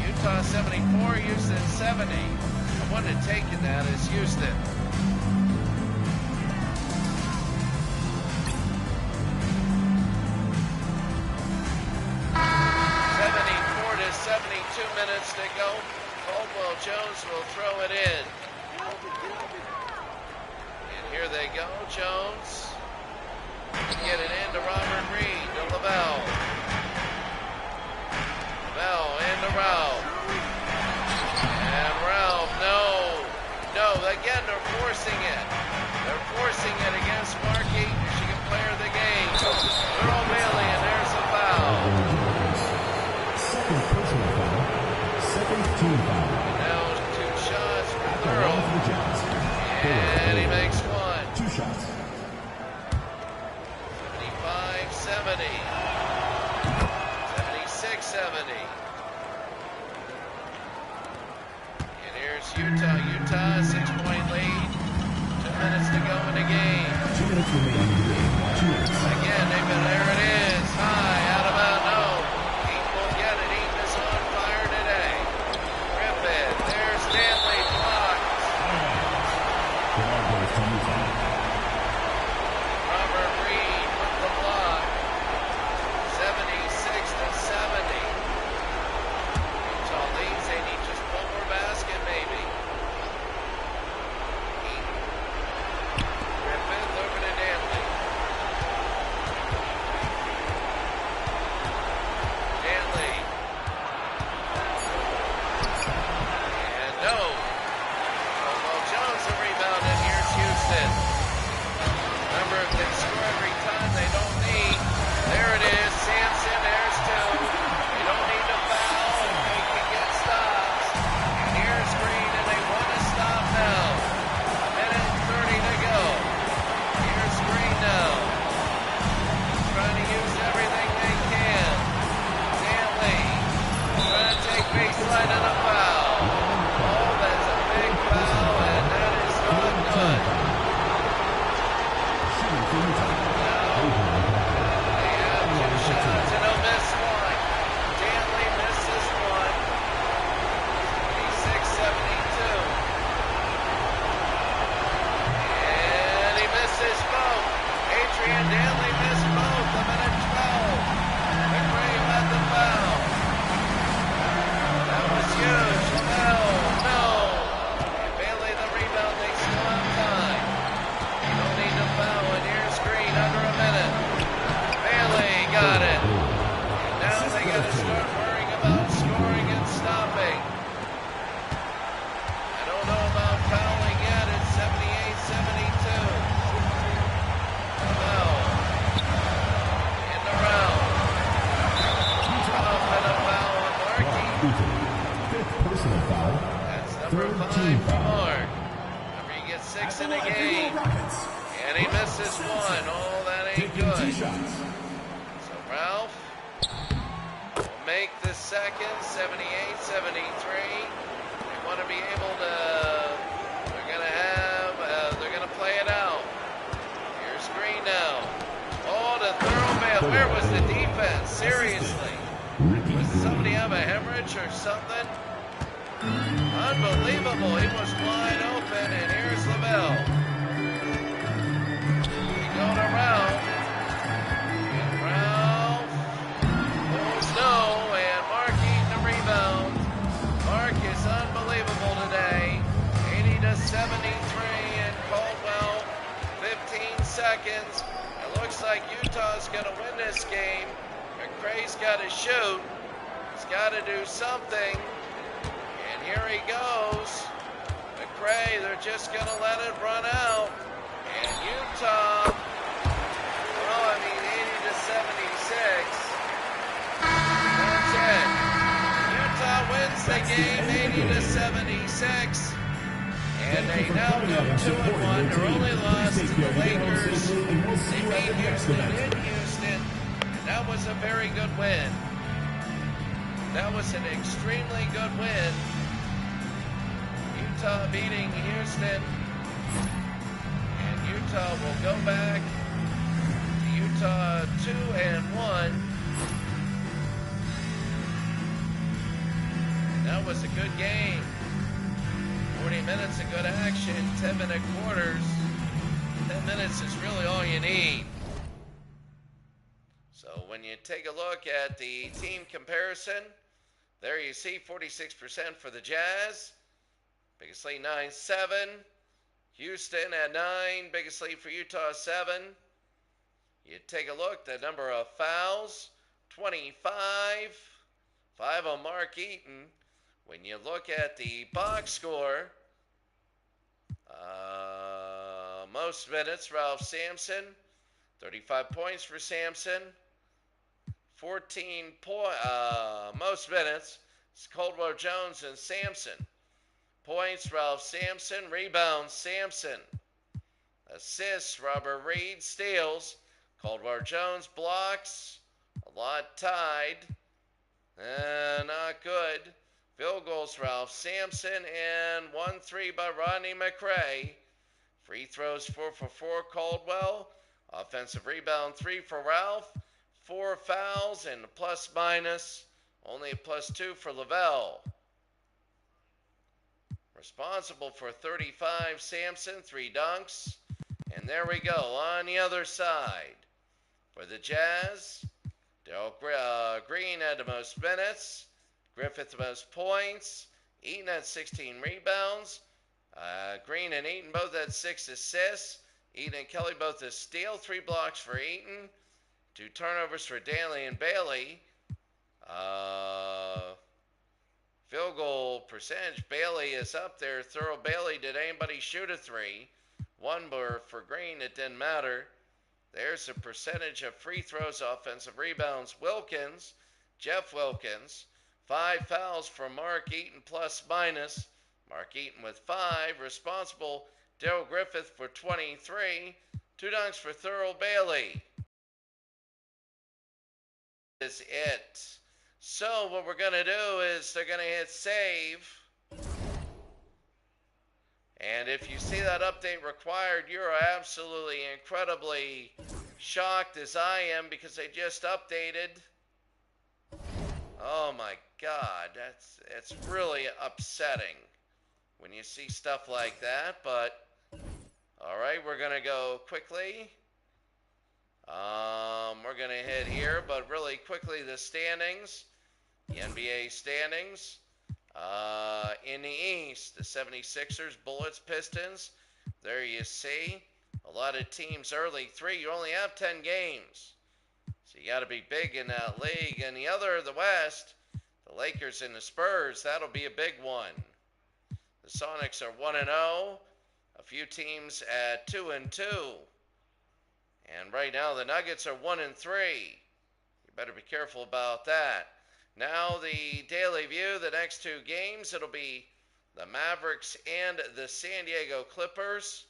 Utah 74, Houston 70. I wouldn't have taken that as Houston. 72 minutes to go. Caldwell Jones will throw it in. And here they go. Jones. Get it into Robert Reed. To Lavelle. Lavelle into Ralph. And Ralph, no. No, again, they're forcing it. They're forcing it against Markey. She can play her the game. Earl Bailey, and there's a foul. Second personal foul. Second team foul. Now 2 shots for Thurl. And he makes 1. 2 shots. 75-70. 76-70. And here's Utah. Utah, 6-point lead. 2 minutes to go in the game. 2 minutes remaining in the game. 2 minutes. Again, there it is. High, out of bounds. No. Eaton will get it. Eaton is on fire today. Griffin. There's Stanley blocked. The ball goes to Utah. Robert Reed with the block. 76-70. Utah leads. They need just one more basket, maybe. Eaton. Griffin over to Danley. Danley. And no. Caldwell Jones a rebound, and here's Houston. Remember, if they score every time, they don't need. There it is. Sampson, there's 2. They don't need to foul if they can get stops. And here's Green, and they want to stop now. 1:30 to go. Here's Green now. Trying to use everything they can. Stanley trying to take baseline and a foul. Oh, that's a big foul, and that is not good. Shooting for Utah. They have 2 shots, and he'll miss 1. Danley misses 1. 76-72. And he misses both. Adrian Danley missed both. 1:12. McRae had the foul. That was huge. No. And Bailey the rebound. They still have time. You don't need to foul. And here's Green under a minute. Bailey got it. And now they got to start worrying about scoring and stopping. I don't know about fouling yet. It's 78-72. Foul. In the round. Ralph and a foul on Markey. Fifth personal foul. That's number Third 5 team for foul. Mark. Remember, he gets 6 in a game. And he misses 1. Oh, that ain't Taking 2 good. shots. So Ralph will make the second, 78-73. They want to be able to, they're going to play it out. Here's Green now. Oh, to Thurl. Where was the defense? Seriously. Ricky Does somebody Green. have a hemorrhage or something? Unbelievable. He was wide open, and here's Lavelle. They go to Ralph. And Ralph pulls no, and Mark eating the rebound. Mark is unbelievable today. 80-73, and Caldwell, 15 seconds. It looks like Utah's going to win this game. McRae's got to shoot. He's got to do something. And here he goes. McRae, they're just going to let it run out. And Utah, 80-76. That's it. Utah wins the game 80-76. And they now go 2-1. Their only loss to the Lakers. They beat Houston in Houston. And that was a very good win. That was an extremely good win. Utah beating Houston. And Utah will go back to Utah 2-1. That was a good game. 40 minutes of good action, 10-minute quarters. 10 minutes is really all you need. So when you take a look at the team comparison, there you see 46% for the Jazz. Biggest lead 9-7. Houston at 9. Biggest lead for Utah 7. You take a look, the number of fouls, 25. 5 on Mark Eaton. When you look at the box score, most minutes, Ralph Sampson. 35 points for Sampson. 14 most minutes, it's Caldwell Jones and Sampson. Points, Ralph Sampson. Rebounds, Sampson. Assists, Robert Reed. Steals, Caldwell Jones. Blocks, a lot tied. Not good. Field goals, Ralph Sampson. And 1-3 by Rodney McRae. Free throws, 4 for 4, Caldwell. Offensive rebound, 3 for Ralph. 4 fouls and a plus minus. Only a +2 for Lavelle. Responsible for 35, Sampson, 3 dunks. And there we go on the other side. For the Jazz, Darrell Green had the most minutes. Griffith the most points. Eaton had 16 rebounds. Green and Eaton both had 6 assists. Eaton and Kelly both a steal. 3 blocks for Eaton. 2 turnovers for Daly and Bailey. Field goal percentage, Bailey is up there. Thurl Bailey, did anybody shoot a 3? 1 for Green, it didn't matter. There's the percentage of free throws, offensive rebounds. Wilkins, Jeff Wilkins. 5 fouls for Mark Eaton, plus minus. Mark Eaton with 5. Responsible, Darrell Griffith for 23. 2 dunks for Thurl Bailey. Is it. So what we're going to do is they're going to hit save. And if you see that update required, you're absolutely incredibly shocked as I am because they just updated. Oh my God, it's really upsetting when you see stuff like that. But all right, we're going to go quickly. We're going to hit here, but really quickly the standings, the NBA standings. In the East, the 76ers, Bullets, Pistons. There you see a lot of teams early. 3, you only have 10 games. So you got to be big in that league. And the West, the Lakers and the Spurs, that'll be a big one. The Sonics are 1-0. A few teams at 2-2. And right now the Nuggets are 1-3. You better be careful about that. Now the Daily View, the next 2 games, it'll be the Mavericks and the San Diego Clippers.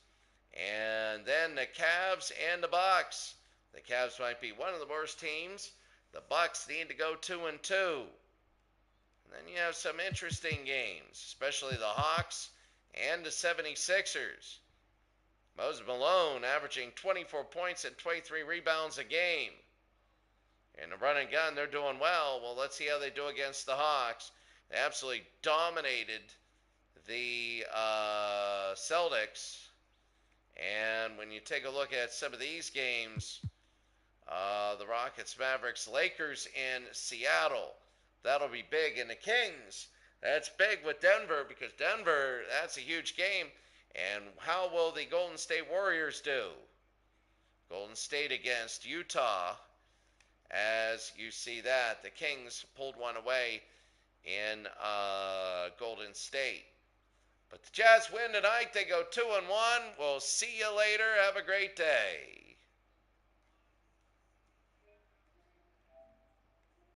And then the Cavs and the Bucks. The Cavs might be one of the worst teams. The Bucks need to go 2-2. And then you have some interesting games, especially the Hawks and the 76ers. Moses Malone averaging 24 points and 23 rebounds a game. In the run and gun, they're doing well. Well, let's see how they do against the Hawks. They absolutely dominated the Celtics. And when you take a look at some of these games, the Rockets, Mavericks, Lakers, and Seattle, that'll be big. And the Kings, that's big with Denver because Denver, that's a huge game. And how will the Golden State Warriors do? Golden State against Utah. As you see that, the Kings pulled one away in Golden State. But the Jazz win tonight. They go 2-1. We'll see you later. Have a great day.